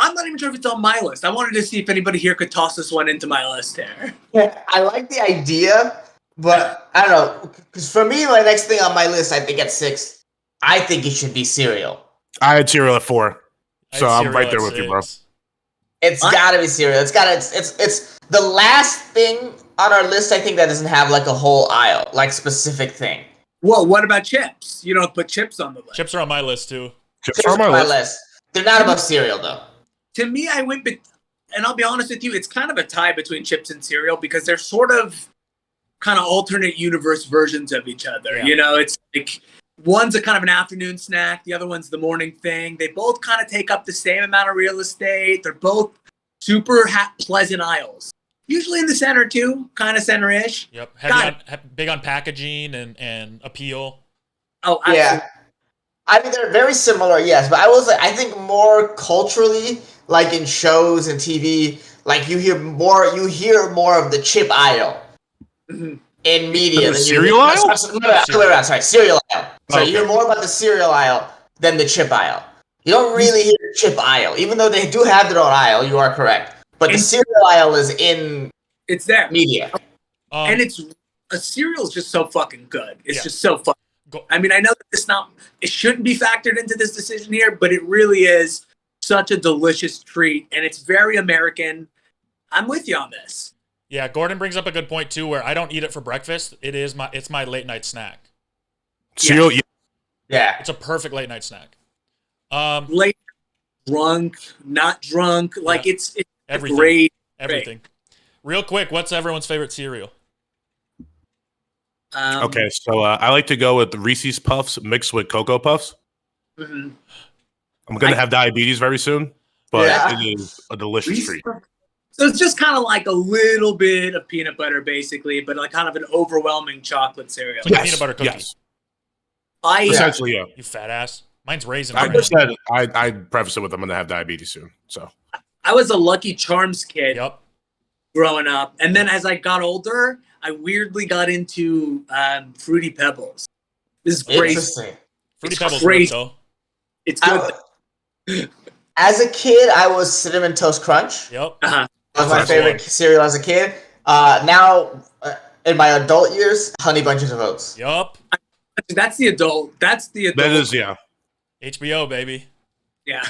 [SPEAKER 4] I'm not even sure if it's on my list. I wanted to see if anybody here could toss this one into my list here.
[SPEAKER 1] Yeah, I like the idea, but I don't know. Because for me, my next thing on my list, I think at 6, I think it should be cereal.
[SPEAKER 3] I had cereal at 4, so I'm right there with you, bro.
[SPEAKER 1] It's gotta be cereal. It's the last thing on our list. I think that doesn't have like a whole aisle, like specific thing.
[SPEAKER 4] Well, what about chips? You don't put chips on the list.
[SPEAKER 2] Chips are on my list too.
[SPEAKER 3] Chips are on my list.
[SPEAKER 1] They're not above cereal though.
[SPEAKER 4] To me, and I'll be honest with you, it's kind of a tie between chips and cereal because they're sort of kind of alternate universe versions of each other.
[SPEAKER 2] Yeah.
[SPEAKER 4] It's like one's a kind of an afternoon snack. The other one's the morning thing. They both kind of take up the same amount of real estate. They're both super pleasant aisles. Usually in the center too, kind of center-ish.
[SPEAKER 2] Yep. Big on packaging and appeal.
[SPEAKER 4] Oh, absolutely.
[SPEAKER 1] Yeah. I mean, they're very similar, yes, but I will say I think more culturally, like in shows and TV, like you hear more of the chip aisle
[SPEAKER 4] Mhm.
[SPEAKER 1] in media
[SPEAKER 3] The
[SPEAKER 1] than
[SPEAKER 3] cereal
[SPEAKER 1] you
[SPEAKER 3] aisle?
[SPEAKER 1] cereal aisle. So you
[SPEAKER 3] Okay.
[SPEAKER 1] hear more about the cereal aisle than the chip aisle. You don't really hear the chip aisle, even though they do have their own aisle. You are correct, but the
[SPEAKER 4] And-
[SPEAKER 1] cereal aisle is in
[SPEAKER 4] It's there.
[SPEAKER 1] media.
[SPEAKER 4] And it's a cereal's just so fucking good. It's
[SPEAKER 2] Yeah.
[SPEAKER 4] just so fucking.
[SPEAKER 2] Go-
[SPEAKER 4] I mean, I know that it shouldn't be factored into this decision here, but it really is such a delicious treat, and it's very American. I'm with you on this.
[SPEAKER 2] Yeah, Gordon brings up a good point too, where I don't eat it for breakfast. It's my late night snack.
[SPEAKER 3] Cereal, yeah.
[SPEAKER 1] Yeah.
[SPEAKER 2] It's a perfect late night snack.
[SPEAKER 4] Late, drunk, not drunk, like
[SPEAKER 2] Yeah.
[SPEAKER 4] it's
[SPEAKER 2] Everything.
[SPEAKER 4] great.
[SPEAKER 2] Everything. Real quick, what's everyone's favorite cereal?
[SPEAKER 3] Okay, so I like to go with Reese's Puffs mixed with Cocoa Puffs.
[SPEAKER 4] Mhm.
[SPEAKER 3] I'm going to have diabetes very soon, but
[SPEAKER 1] Yeah.
[SPEAKER 3] it is a delicious treat.
[SPEAKER 4] So it's just kind of like a little bit of peanut butter, basically, but like kind of an overwhelming chocolate cereal.
[SPEAKER 2] It's like a peanut butter cookie.
[SPEAKER 3] Yes. Essentially, yeah.
[SPEAKER 2] You fat ass. Mine's raisin
[SPEAKER 3] I
[SPEAKER 2] bran.
[SPEAKER 3] just said I preface it with I'm going to have diabetes soon. So
[SPEAKER 4] I was a Lucky Charms kid
[SPEAKER 2] Yep.
[SPEAKER 4] growing up, and then as I got older, I weirdly got into Fruity Pebbles. This is crazy.
[SPEAKER 1] Interesting.
[SPEAKER 2] Fruity
[SPEAKER 4] It's
[SPEAKER 2] Pebbles
[SPEAKER 4] crazy.
[SPEAKER 2] good, though.
[SPEAKER 4] It's good.
[SPEAKER 1] As a kid, I was Cinnamon Toast Crunch.
[SPEAKER 2] Yep.
[SPEAKER 1] That was my
[SPEAKER 3] That's
[SPEAKER 1] favorite
[SPEAKER 3] one.
[SPEAKER 1] cereal as a kid. Now, in my adult years, Honey Bunches of Oats.
[SPEAKER 2] Yup.
[SPEAKER 4] That's the adult. That's the adult.
[SPEAKER 3] that is, yeah.
[SPEAKER 2] HBO, baby.
[SPEAKER 4] Yeah.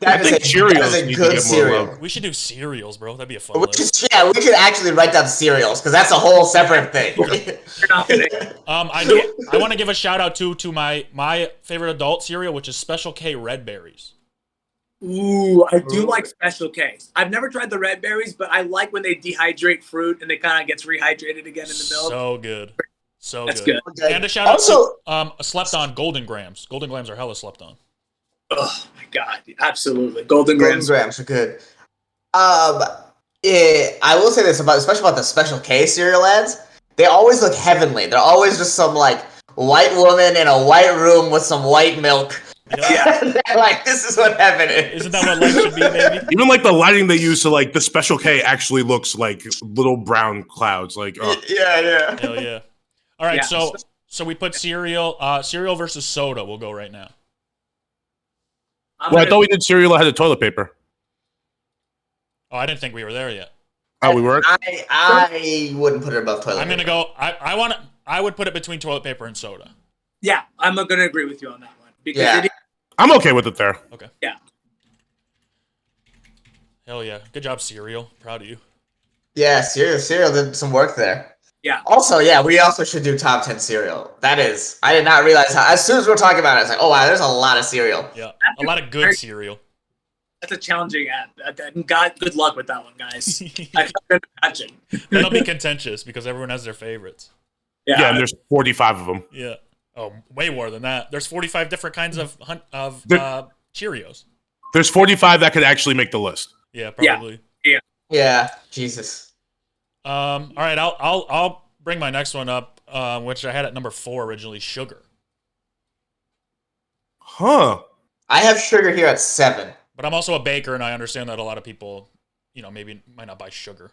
[SPEAKER 1] That
[SPEAKER 3] think
[SPEAKER 1] is
[SPEAKER 3] Cheerios
[SPEAKER 1] a
[SPEAKER 3] need to
[SPEAKER 1] good
[SPEAKER 3] get more
[SPEAKER 1] cereal.
[SPEAKER 3] love.
[SPEAKER 2] We should do cereals, bro. That'd be a fun
[SPEAKER 1] We
[SPEAKER 2] list.
[SPEAKER 1] should, we should actually write down cereals because that's a whole separate thing.
[SPEAKER 4] You're not gonna-
[SPEAKER 2] I want to give a shout out to my favorite adult cereal, which is Special K Red Berries.
[SPEAKER 4] Ooh, I do like Special K's. I've never tried the red berries, but I like when they dehydrate fruit and they kind of gets rehydrated again in the milk.
[SPEAKER 2] So good. So
[SPEAKER 4] That's
[SPEAKER 2] good.
[SPEAKER 4] good.
[SPEAKER 2] And a shout out to slept on Golden Grams. Golden Grams are hella slept on.
[SPEAKER 4] Oh my god, absolutely. Golden
[SPEAKER 1] Golden
[SPEAKER 4] Grams.
[SPEAKER 1] Grams are good. I will say this especially about the Special K cereal ads. They always look heavenly. They're always just some like white woman in a white room with some white milk.
[SPEAKER 2] Yeah.
[SPEAKER 1] They're like, this is what heaven is.
[SPEAKER 2] Isn't that what life should be, baby?
[SPEAKER 3] Even like the lighting they use to like the Special K actually looks like little brown clouds. Like, oh.
[SPEAKER 1] Yeah.
[SPEAKER 2] Hell yeah. All right,
[SPEAKER 4] Yeah.
[SPEAKER 2] so we put cereal versus soda. We'll go right now.
[SPEAKER 3] Well, I thought we did cereal ahead of toilet paper.
[SPEAKER 2] Oh, I didn't think we were there yet.
[SPEAKER 3] Oh, we weren't?
[SPEAKER 1] I wouldn't put it above toilet.
[SPEAKER 2] I'm gonna
[SPEAKER 1] paper.
[SPEAKER 2] go. I would put it between toilet paper and soda.
[SPEAKER 4] Yeah, I'm gonna agree with you on that one because
[SPEAKER 1] Yeah.
[SPEAKER 3] I'm okay with it there.
[SPEAKER 2] Okay.
[SPEAKER 4] Yeah.
[SPEAKER 2] Hell yeah. Good job, cereal. Proud of you.
[SPEAKER 1] Yeah, cereal did some work there.
[SPEAKER 4] Yeah.
[SPEAKER 1] Also, yeah, we also should do top 10 cereal. That is, I did not realize how, as soon as we were talking about it, I was like, oh wow, there's a lot of cereal.
[SPEAKER 2] Yeah. A lot of good cereal.
[SPEAKER 4] That's a challenging ad. God, good luck with that one, guys. I can't imagine.
[SPEAKER 2] That'll be contentious because everyone has their favorites.
[SPEAKER 3] Yeah, and there's 45 of them.
[SPEAKER 2] Yeah. Oh, way more than that. There's 45 different kinds of Cheerios.
[SPEAKER 3] There's 45 that could actually make the list.
[SPEAKER 2] Yeah, probably.
[SPEAKER 1] Yeah, Jesus.
[SPEAKER 2] All right, I'll bring my next one up, which I had at number 4 originally. Sugar,
[SPEAKER 3] Huh.
[SPEAKER 1] I have sugar here at 7.
[SPEAKER 2] but I'm also a baker, and I understand that a lot of people, maybe might not buy sugar.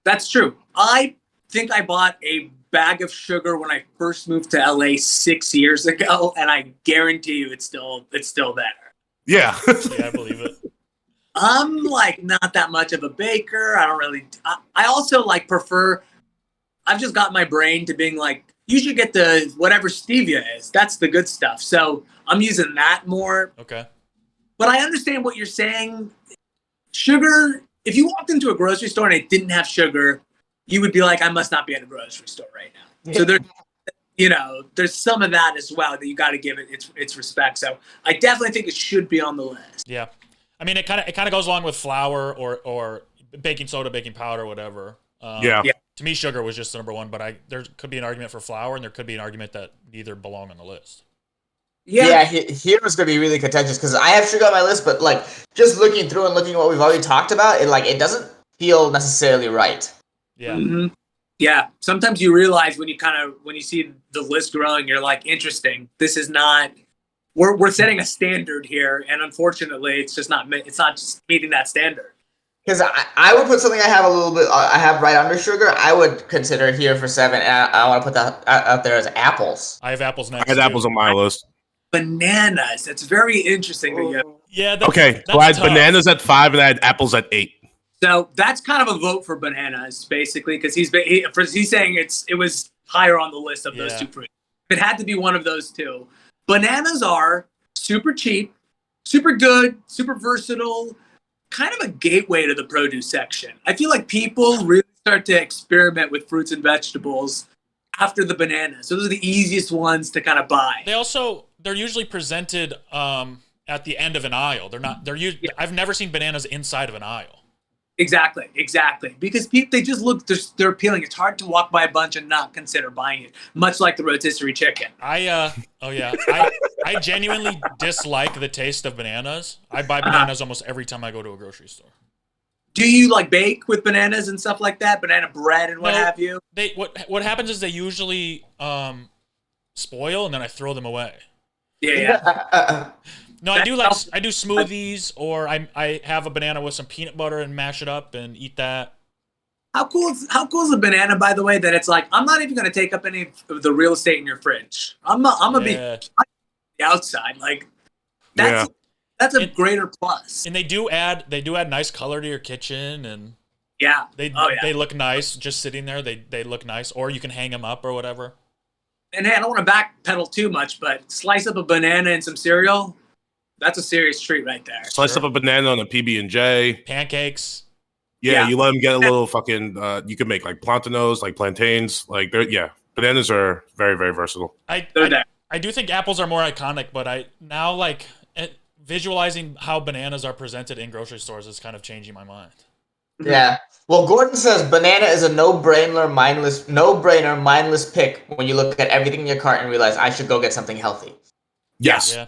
[SPEAKER 4] That's true. I think I bought a bag of sugar when I first moved to LA 6 years ago, and I guarantee you it's still there.
[SPEAKER 3] Yeah.
[SPEAKER 2] Yeah, I believe it.
[SPEAKER 4] I'm like not that much of a baker. I don't really. I also like prefer. I've just got my brain to being like, you should get the whatever stevia is. That's the good stuff. So I'm using that more.
[SPEAKER 2] Okay.
[SPEAKER 4] But I understand what you're saying. Sugar. If you walked into a grocery store and it didn't have sugar, you would be like, I must not be at a grocery store right now. So there's some of that as well that you got to give it its respect. So I definitely think it should be on the list.
[SPEAKER 2] Yeah. I mean, it kind of goes along with flour or baking soda, baking powder, whatever.
[SPEAKER 3] Yeah.
[SPEAKER 2] To me, sugar was just the number one, but there could be an argument for flour, and there could be an argument that neither belong on the list.
[SPEAKER 1] Yeah, here is going to be really contentious because I have sugar on my list, but like just looking through and looking at what we've already talked about, it doesn't feel necessarily right.
[SPEAKER 2] Yeah.
[SPEAKER 4] Mm-hmm. Yeah. Sometimes you realize when you see the list growing, you're like, interesting. This is not we're setting a standard here, and unfortunately, it's not just meeting that standard.
[SPEAKER 1] Because I would put something I have a little bit, I have right under sugar. I would consider here for 7, and I want to put that out there as apples.
[SPEAKER 2] I have apples next.
[SPEAKER 3] I had apples on my list.
[SPEAKER 4] Bananas. That's very interesting to you.
[SPEAKER 2] Yeah. That's,
[SPEAKER 3] Okay,
[SPEAKER 2] that's
[SPEAKER 3] so I had
[SPEAKER 2] tough.
[SPEAKER 3] bananas at 5 and I had apples at 8.
[SPEAKER 4] So that's kind of a vote for bananas, basically, because he's saying it was higher on the list of those two fruits. It had to be one of those two. Bananas are super cheap, super good, super versatile, kind of a gateway to the produce section. I feel like people really start to experiment with fruits and vegetables after the bananas. So those are the easiest ones to kind of buy.
[SPEAKER 2] They're usually presented at the end of an aisle. I've never seen bananas inside of an aisle.
[SPEAKER 4] Exactly. Because they just look, they're appealing. It's hard to walk by a bunch and not consider buying it, much like the rotisserie chicken.
[SPEAKER 2] I genuinely dislike the taste of bananas. I buy bananas almost every time I go to a grocery store.
[SPEAKER 4] Do you like bake with bananas and stuff like that? Banana bread and what have you?
[SPEAKER 2] What happens is they usually spoil and then I throw them away.
[SPEAKER 4] Yeah.
[SPEAKER 2] No, I do smoothies, or I have a banana with some peanut butter and mash it up and eat that.
[SPEAKER 4] How cool is a banana, by the way, that it's like, I'm not even going to take up any of the real estate in your fridge. I'm gonna be the outside. Like that's a greater plus.
[SPEAKER 2] And they do add nice color to your kitchen, and they look nice just sitting there. They look nice, or you can hang them up or whatever.
[SPEAKER 4] And hey, I don't want to backpedal too much, but slice up a banana and some cereal. That's a serious treat right there.
[SPEAKER 3] Slice up a banana on a PB&J.
[SPEAKER 2] Pancakes.
[SPEAKER 3] Yeah, you let them get a little fucking. You can make like plantains, like plantains. Like bananas are very, very versatile.
[SPEAKER 2] I do think apples are more iconic, but I now like visualizing how bananas are presented in grocery stores is kind of changing my mind.
[SPEAKER 1] Yeah. Well, Gordon says banana is a no-brainer, mindless pick when you look at everything in your cart and realize I should go get something healthy.
[SPEAKER 3] Yes.
[SPEAKER 2] Yeah.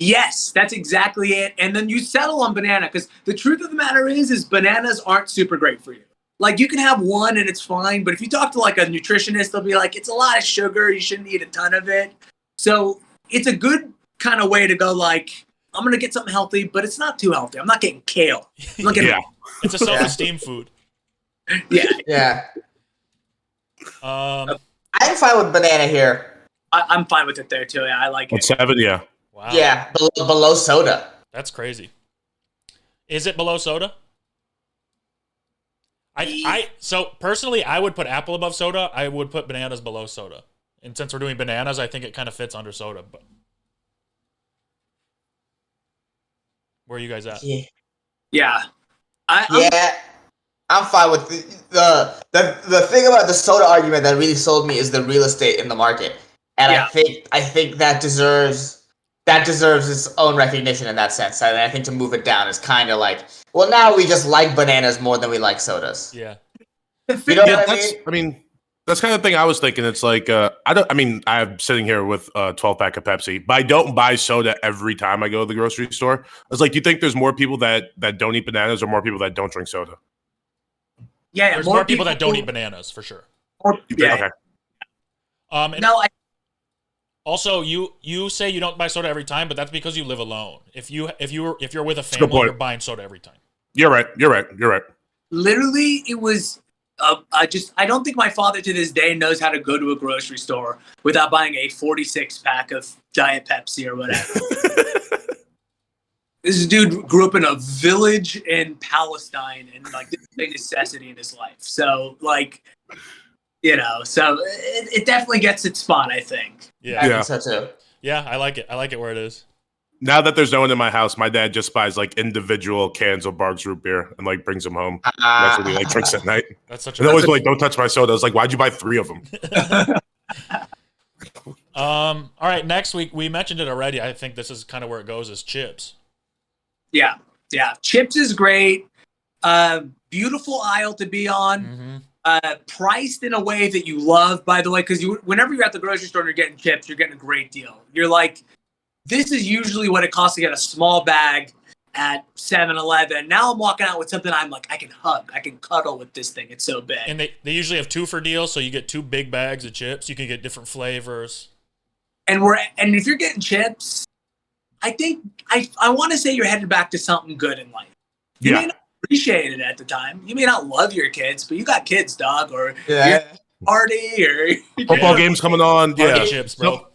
[SPEAKER 4] Yes, that's exactly it. And then you settle on banana, because the truth of the matter is bananas aren't super great for you. Like, you can have one and it's fine, but if you talk to like a nutritionist, they'll be like, it's a lot of sugar, you shouldn't eat a ton of it. So it's a good kind of way to go, like, I'm going to get something healthy, but it's not too healthy. I'm not getting kale. I'm getting
[SPEAKER 2] It's a self-esteem food.
[SPEAKER 1] Yeah.
[SPEAKER 2] I'm
[SPEAKER 1] fine with banana here.
[SPEAKER 4] I'm fine with it there too. Yeah, I like it.
[SPEAKER 3] 7, yeah.
[SPEAKER 2] Wow.
[SPEAKER 1] Yeah, below soda.
[SPEAKER 2] That's crazy. Is it below soda? So personally, I would put apple above soda. I would put bananas below soda. And since we're doing bananas, I think it kind of fits under soda. But where are you guys at?
[SPEAKER 4] Yeah.
[SPEAKER 1] I'm fine with the thing about the soda argument that really sold me is the real estate in the market, and I think that deserves its own recognition in that sense. And I think to move it down is kind of like, well, now we just like bananas more than we like sodas.
[SPEAKER 2] Yeah.
[SPEAKER 1] You know what I mean?
[SPEAKER 3] I mean, that's kind of the thing I was thinking. It's like, I'm sitting here with a 12-pack of Pepsi, but I don't buy soda every time I go to the grocery store. I was like, do you think there's more people that don't eat bananas or more people that don't drink soda?
[SPEAKER 4] Yeah,
[SPEAKER 2] there's more people that don't eat bananas, for sure.
[SPEAKER 3] Okay.
[SPEAKER 2] Also, you say you don't buy soda every time, but that's because you live alone. If you're with a family, you're buying soda every time. You're right.
[SPEAKER 4] Literally, it was. I don't think my father to this day knows how to go to a grocery store without buying a 46-pack of Diet Pepsi or whatever. This dude grew up in a village in Palestine, and like this is a necessity in his life. So like, so it definitely gets its spot, I think.
[SPEAKER 2] Yeah,
[SPEAKER 1] I think so too.
[SPEAKER 2] Yeah, I like it. I like it where it is.
[SPEAKER 3] Now that there's no one in my house, my dad just buys like individual cans of Barq's root beer and like brings them home. That's what he like drinks at night.
[SPEAKER 2] That's such.
[SPEAKER 3] And always like, don't touch my soda. I was like, why'd you buy 3 of them?
[SPEAKER 2] All right, next week we mentioned it already. I think this is kind of where it goes, is chips.
[SPEAKER 4] Yeah. Chips is great. Beautiful aisle to be on.
[SPEAKER 2] Mm-hmm.
[SPEAKER 4] Priced in a way that you love, by the way, because whenever you're at the grocery store and you're getting chips, you're getting a great deal. You're like, this is usually what it costs to get a small bag at 7-Eleven. Now I'm walking out with something I'm like, I can hug, I can cuddle with this thing. It's so big.
[SPEAKER 2] And they usually have 2 for deals, so you get 2 big bags of chips. You can get different flavors.
[SPEAKER 4] And if you're getting chips, I think I want to say you're headed back to something good in life. You may not appreciate it at the time. You may not love your kids, but you got kids, dog, or you're party or
[SPEAKER 3] football games coming on.
[SPEAKER 2] Party chips, bro.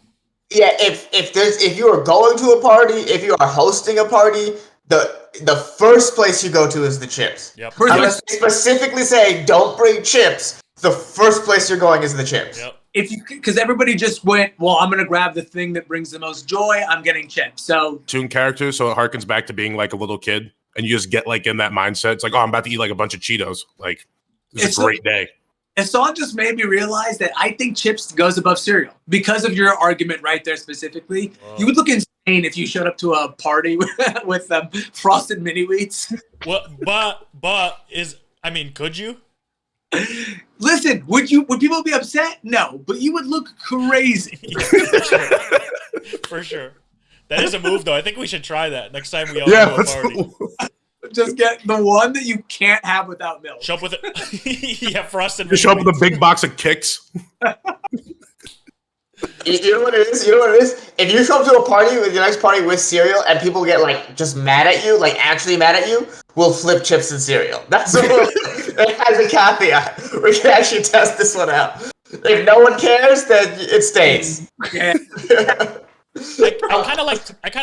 [SPEAKER 1] Yeah, if you are going to a party, if you are hosting a party, the first place you go to is the chips.
[SPEAKER 2] Yep.
[SPEAKER 1] I'm gonna specifically say don't bring chips. The first place you're going is the chips.
[SPEAKER 2] Yep.
[SPEAKER 4] Because everybody just went, well, I'm gonna grab the thing that brings the most joy. I'm getting chips. So
[SPEAKER 3] Toon characters, so it harkens back to being like a little kid, and you just get like in that mindset. It's like, oh, I'm about to eat like a bunch of Cheetos. Like, it's a great day.
[SPEAKER 4] And so it just made me realize that I think chips goes above cereal because of your argument right there specifically. Whoa. You would look insane if you showed up to a party with frosted mini wheats.
[SPEAKER 2] Well, could you?
[SPEAKER 4] Listen, would people be upset? No, but you would look crazy.
[SPEAKER 2] Yeah, for sure. That is a move, though. I think we should try that next time we all go to a party.
[SPEAKER 4] Just get the one that you can't have without milk.
[SPEAKER 2] Show up with it. Yeah, frosted.
[SPEAKER 3] You show up with a big box of Kicks.
[SPEAKER 1] You know what it is? If you show up to a party with your next party with cereal and people get like just mad at you, like actually mad at you, we'll flip chips and cereal. That's what it has a caveat. We can actually test this one out. If no one cares, then it stays.
[SPEAKER 4] Yeah.
[SPEAKER 2] I kind of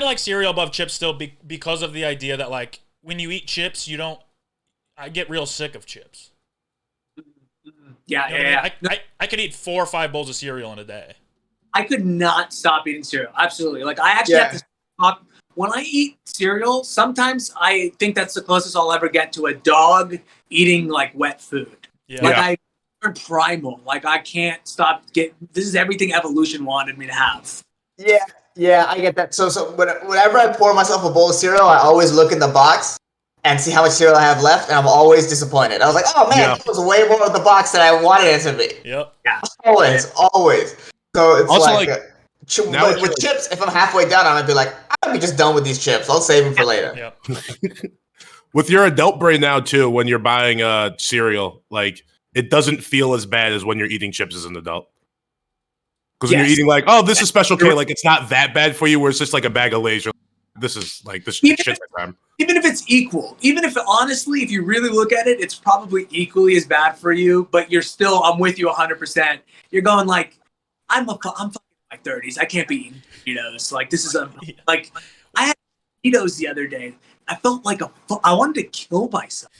[SPEAKER 2] like cereal above chips still because of the idea that like when you eat chips, I get real sick of chips.
[SPEAKER 4] Yeah,
[SPEAKER 2] you know
[SPEAKER 4] yeah.
[SPEAKER 2] I could eat 4 or 5 bowls of cereal in a day.
[SPEAKER 4] I could not stop eating cereal. Absolutely. Like I actually have to stop. When I eat cereal, sometimes I think that's the closest I'll ever get to a dog eating like wet food.
[SPEAKER 2] Yeah.
[SPEAKER 4] Like I'm primal. Like I can't stop. This is everything evolution wanted me to have.
[SPEAKER 1] Yeah, I get that. So whenever I pour myself a bowl of cereal, I always look in the box and see how much cereal I have left, and I'm always disappointed. I was like, oh man, that was way more in the box than I wanted it to be.
[SPEAKER 2] Yep.
[SPEAKER 4] Yeah.
[SPEAKER 1] Always. So it's
[SPEAKER 3] also,
[SPEAKER 1] but with chips, if I'm halfway done, I'm gonna be like, I'll be just done with these chips. I'll save them for later.
[SPEAKER 2] Yep.
[SPEAKER 3] With your adult brain now too, when you're buying cereal, like it doesn't feel as bad as when you're eating chips as an adult. Because when you're eating like, oh, this is Special K, like it's not that bad for you. Where it's just like a bag of Lay's. This is like this shit time.
[SPEAKER 4] Even if it's equal, even if honestly, if you really look at it, it's probably equally as bad for you. But I'm with you 100%. You're going like, I'm fucking in my 30s. I can't be eating Cheetos. Like this is like I had Cheetos the other day. I felt like I wanted to kill myself.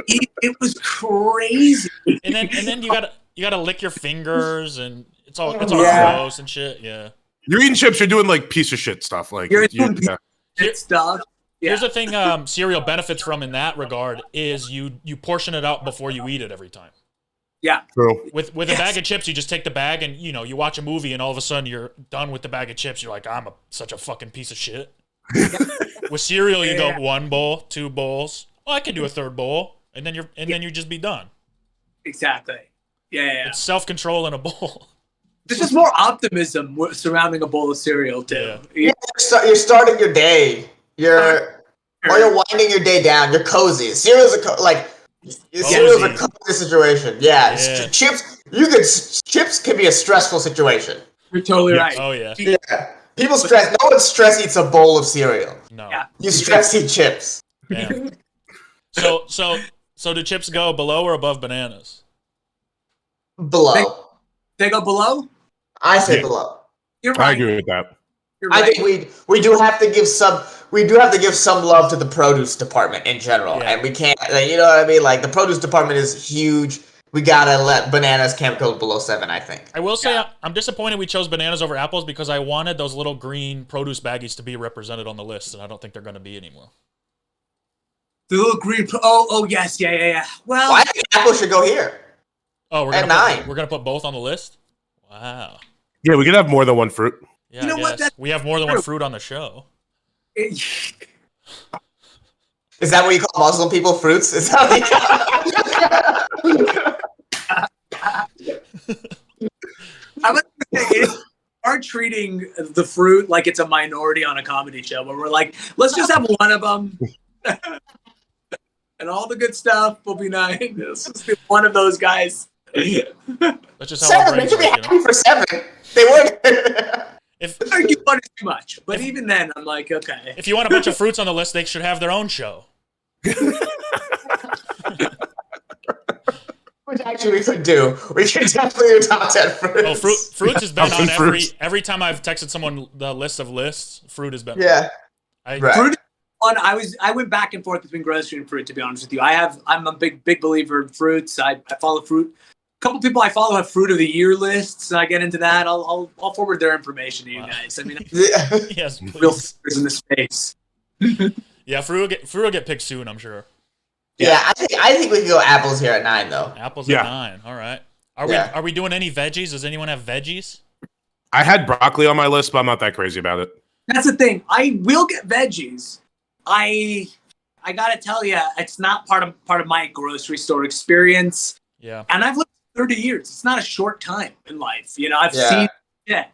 [SPEAKER 4] It was crazy.
[SPEAKER 2] And then you gotta lick your fingers and it's all gross and shit. Yeah.
[SPEAKER 3] You're eating chips. You're doing like piece of shit stuff. Like
[SPEAKER 4] you're doing shit stuff. Yeah.
[SPEAKER 2] Here's the thing. Cereal benefits from in that regard is you portion it out before you eat it every time.
[SPEAKER 4] Yeah.
[SPEAKER 3] True.
[SPEAKER 2] With a bag of chips, you just take the bag and you watch a movie and all of a sudden you're done with the bag of chips. You're like, I'm such a fucking piece of shit. With cereal, you go 1 bowl, 2 bowls. Oh, I can do a 3rd bowl, and then you just be done.
[SPEAKER 4] Exactly. Yeah.
[SPEAKER 2] It's self-control in a bowl.
[SPEAKER 4] There's just more optimism surrounding a bowl of cereal too.
[SPEAKER 1] Yeah. You're starting your day. You're winding your day down. You're cozy. Cereal's a cozy situation. Yeah. Chips can be a stressful situation.
[SPEAKER 4] You're totally right.
[SPEAKER 2] Oh yeah.
[SPEAKER 1] Yeah. People stress. No one stress eats a bowl of cereal.
[SPEAKER 2] No.
[SPEAKER 4] Yeah.
[SPEAKER 1] You stress eat chips.
[SPEAKER 2] Damn. So do chips go below or above bananas?
[SPEAKER 1] Below.
[SPEAKER 4] They go below?
[SPEAKER 1] I say below.
[SPEAKER 4] You're right.
[SPEAKER 3] I agree with that.
[SPEAKER 4] You're right.
[SPEAKER 1] I think we do have to give some love to the produce department in general, and we can't. You know what I mean? Like the produce department is huge. We gotta let bananas can't go below 7. I think.
[SPEAKER 2] I will say I'm disappointed we chose bananas over apples because I wanted those little green produce baggies to be represented on the list, and I don't think they're going to be anymore.
[SPEAKER 4] The little green. Oh yes, yeah. Well,
[SPEAKER 1] I think apples should go here.
[SPEAKER 2] Oh, we're gonna put both on the list. Wow.
[SPEAKER 3] Yeah, we could have more than one fruit.
[SPEAKER 2] Yeah, you know what? We have more than one fruit on the show.
[SPEAKER 1] Is that what you call Muslim people fruits? Is that what you
[SPEAKER 4] I would say are treating the fruit like it's a minority on a comedy show, where we're like, let's just have one of them, and all the good stuff will be nice. Let's just be one of those guys.
[SPEAKER 2] That's just how
[SPEAKER 1] 7. They should be happy for 7. They would.
[SPEAKER 4] But even then, I'm like, okay.
[SPEAKER 2] If you want a bunch of fruits on the list, they should have their own show.
[SPEAKER 1] Which actually we could do. We could definitely do top 10 fruits.
[SPEAKER 2] Oh, fruits has been
[SPEAKER 3] Top
[SPEAKER 2] on
[SPEAKER 3] 10 fruits.
[SPEAKER 2] every time I've texted someone the list of lists. Fruit has been.
[SPEAKER 1] Yeah.
[SPEAKER 2] Right.
[SPEAKER 4] Fruit on. I went back and forth between grocery and fruit. To be honest with you, I'm a big believer in fruits. I follow fruit. A couple people I follow have fruit of the year lists. I get into that. I'll forward their information to you guys. I mean,
[SPEAKER 2] Yes,
[SPEAKER 4] real
[SPEAKER 2] please.
[SPEAKER 4] in the space.
[SPEAKER 2] Yeah, fruit will get picked soon, I'm sure.
[SPEAKER 1] Yeah, I think we can go apples here at 9 though.
[SPEAKER 2] Apples
[SPEAKER 3] Yeah.
[SPEAKER 2] at 9. All right.
[SPEAKER 1] Yeah.
[SPEAKER 2] Are we doing any veggies? Does anyone have veggies?
[SPEAKER 3] I had broccoli on my list, but I'm not that crazy about it.
[SPEAKER 4] That's the thing. I will get veggies. I gotta tell you, it's not part of my grocery store experience.
[SPEAKER 2] Yeah.
[SPEAKER 4] And I've lived 30 years. It's not a short time in life. You know, I've seen it.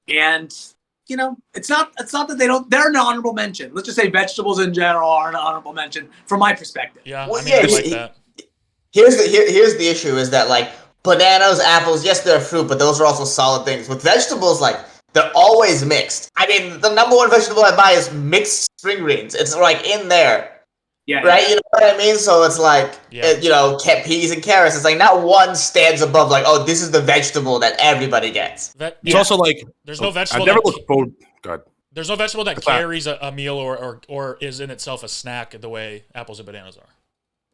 [SPEAKER 4] And you know, it's not that they're an honorable mention. Let's just say vegetables in general are an honorable mention from my perspective.
[SPEAKER 2] Yeah.
[SPEAKER 1] Well,
[SPEAKER 2] I mean, I like that.
[SPEAKER 1] Here's the issue is that like bananas, apples, yes, they're fruit, but those are also solid things. With vegetables, like they're always mixed. I mean, the number one vegetable I buy is mixed string greens. It's like in there.
[SPEAKER 4] Yeah.
[SPEAKER 1] Right? You know what I mean? So it's like, you know, peas and carrots. It's like not one stands above like, oh, this is the vegetable that everybody gets.
[SPEAKER 3] It's also like
[SPEAKER 2] there's no
[SPEAKER 3] I
[SPEAKER 2] vegetable.
[SPEAKER 3] never look forward. God.
[SPEAKER 2] There's no vegetable that carries a meal or is in itself a snack the way apples and bananas are.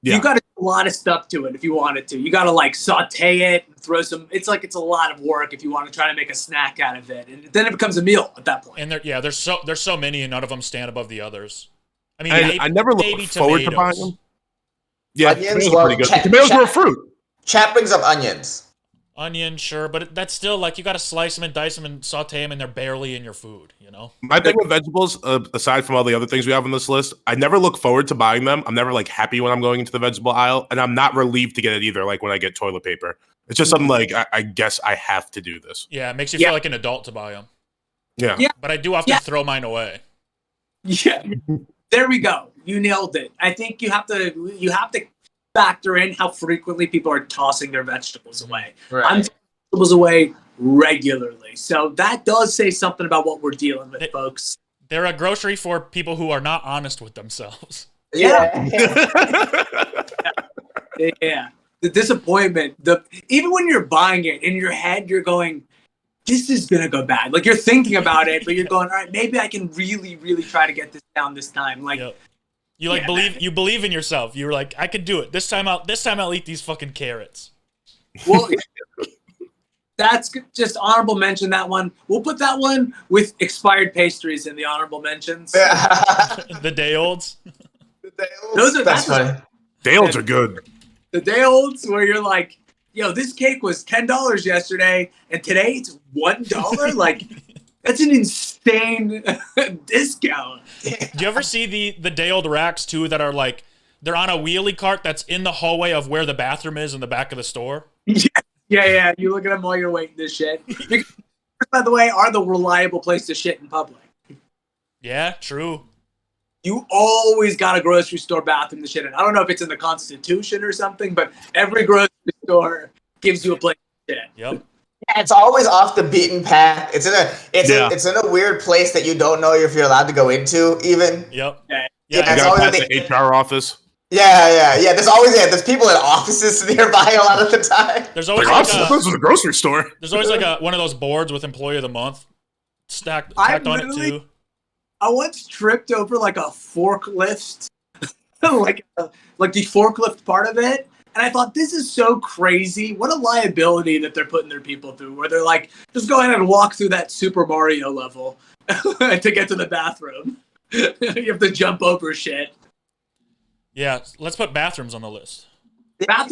[SPEAKER 3] Yeah.
[SPEAKER 4] You got to do a lot of stuff to it if you wanted to. You got to like saute it, and throw some. It's a lot of work if you want to try to make a snack out of it, and then it becomes a meal at that point.
[SPEAKER 2] And there's so many, and none of them stand above the others. I mean,
[SPEAKER 3] I never look forward to buying them. Yeah,
[SPEAKER 1] Onions,
[SPEAKER 3] tomatoes are pretty good. Tomatoes are a fruit.
[SPEAKER 1] Chat brings up onions.
[SPEAKER 2] Onion, sure, but that's still like you got to slice them and dice them and saute them, and they're barely in your food. You know.
[SPEAKER 3] My thing with vegetables, aside from all the other things we have on this list, I never look forward to buying them. I'm never like happy when I'm going into the vegetable aisle, and I'm not relieved to get it either. Like when I get toilet paper, it's just something like I guess I have to do this.
[SPEAKER 2] Yeah, it makes you feel like an adult to buy them.
[SPEAKER 3] Yeah.
[SPEAKER 2] But I do often throw mine away.
[SPEAKER 4] Yeah. There we go. You nailed it. I think you have to factor in how frequently people are tossing their vegetables away.
[SPEAKER 1] Right.
[SPEAKER 4] I'm throwing vegetables away regularly. So that does say something about what we're dealing with, folks.
[SPEAKER 2] They're a grocery for people who are not honest with themselves.
[SPEAKER 1] Yeah.
[SPEAKER 4] Yeah. The disappointment. Even when you're buying it, in your head you're going, this is gonna go bad. Like you're thinking about it, but you're going, all right, maybe I can really, really try to get this down this time. Like
[SPEAKER 2] you believe in yourself. You're like, I could do it. This time I'll eat these fucking carrots.
[SPEAKER 4] Well, that's just honorable mention. That one, we'll put that one with expired pastries in the honorable mentions.
[SPEAKER 2] The day olds.
[SPEAKER 1] That's funny.
[SPEAKER 3] Day-olds are good.
[SPEAKER 4] The day olds where you're like, yo, this cake was $10 yesterday, and today it's $1. Like, that's an insane discount.
[SPEAKER 2] Do you ever see the day old racks too that are like they're on a wheelie cart that's in the hallway of where the bathroom is in the back of the store?
[SPEAKER 4] Yeah. You look at them while you're waiting to shit. Because, by the way, are the reliable place to shit in public.
[SPEAKER 2] Yeah, true.
[SPEAKER 1] You always got a grocery store bathroom to shit in. I don't know if it's in the Constitution or something, but every grocery store gives you a place to shit.
[SPEAKER 2] Yep.
[SPEAKER 1] Yeah, it's always off the beaten path. It's in a weird place that you don't know if you're allowed to go into, even.
[SPEAKER 2] Yep.
[SPEAKER 1] Yeah,
[SPEAKER 3] You
[SPEAKER 1] it's
[SPEAKER 3] gotta
[SPEAKER 1] always
[SPEAKER 3] pass the HR office.
[SPEAKER 1] Yeah. There's people in offices nearby a lot of the time.
[SPEAKER 2] There's always
[SPEAKER 3] This was a grocery store.
[SPEAKER 2] There's always like one of those boards with Employee of the Month stacked on it too.
[SPEAKER 1] I once tripped over like a forklift, like the forklift part of it. And I thought, this is so crazy. What a liability that they're putting their people through, where they're like, just go ahead and walk through that Super Mario level to get to the bathroom. You have to jump over shit.
[SPEAKER 2] Yeah, let's put bathrooms on the list.
[SPEAKER 1] Well,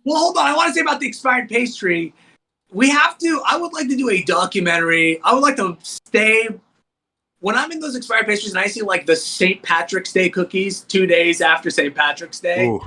[SPEAKER 1] hold on. I want to say about the expired pastry. I would like to do a documentary. I would like to stay. When I'm in those expired pastries and I see like the St. Patrick's Day cookies 2 days after St. Patrick's Day,
[SPEAKER 3] Ooh.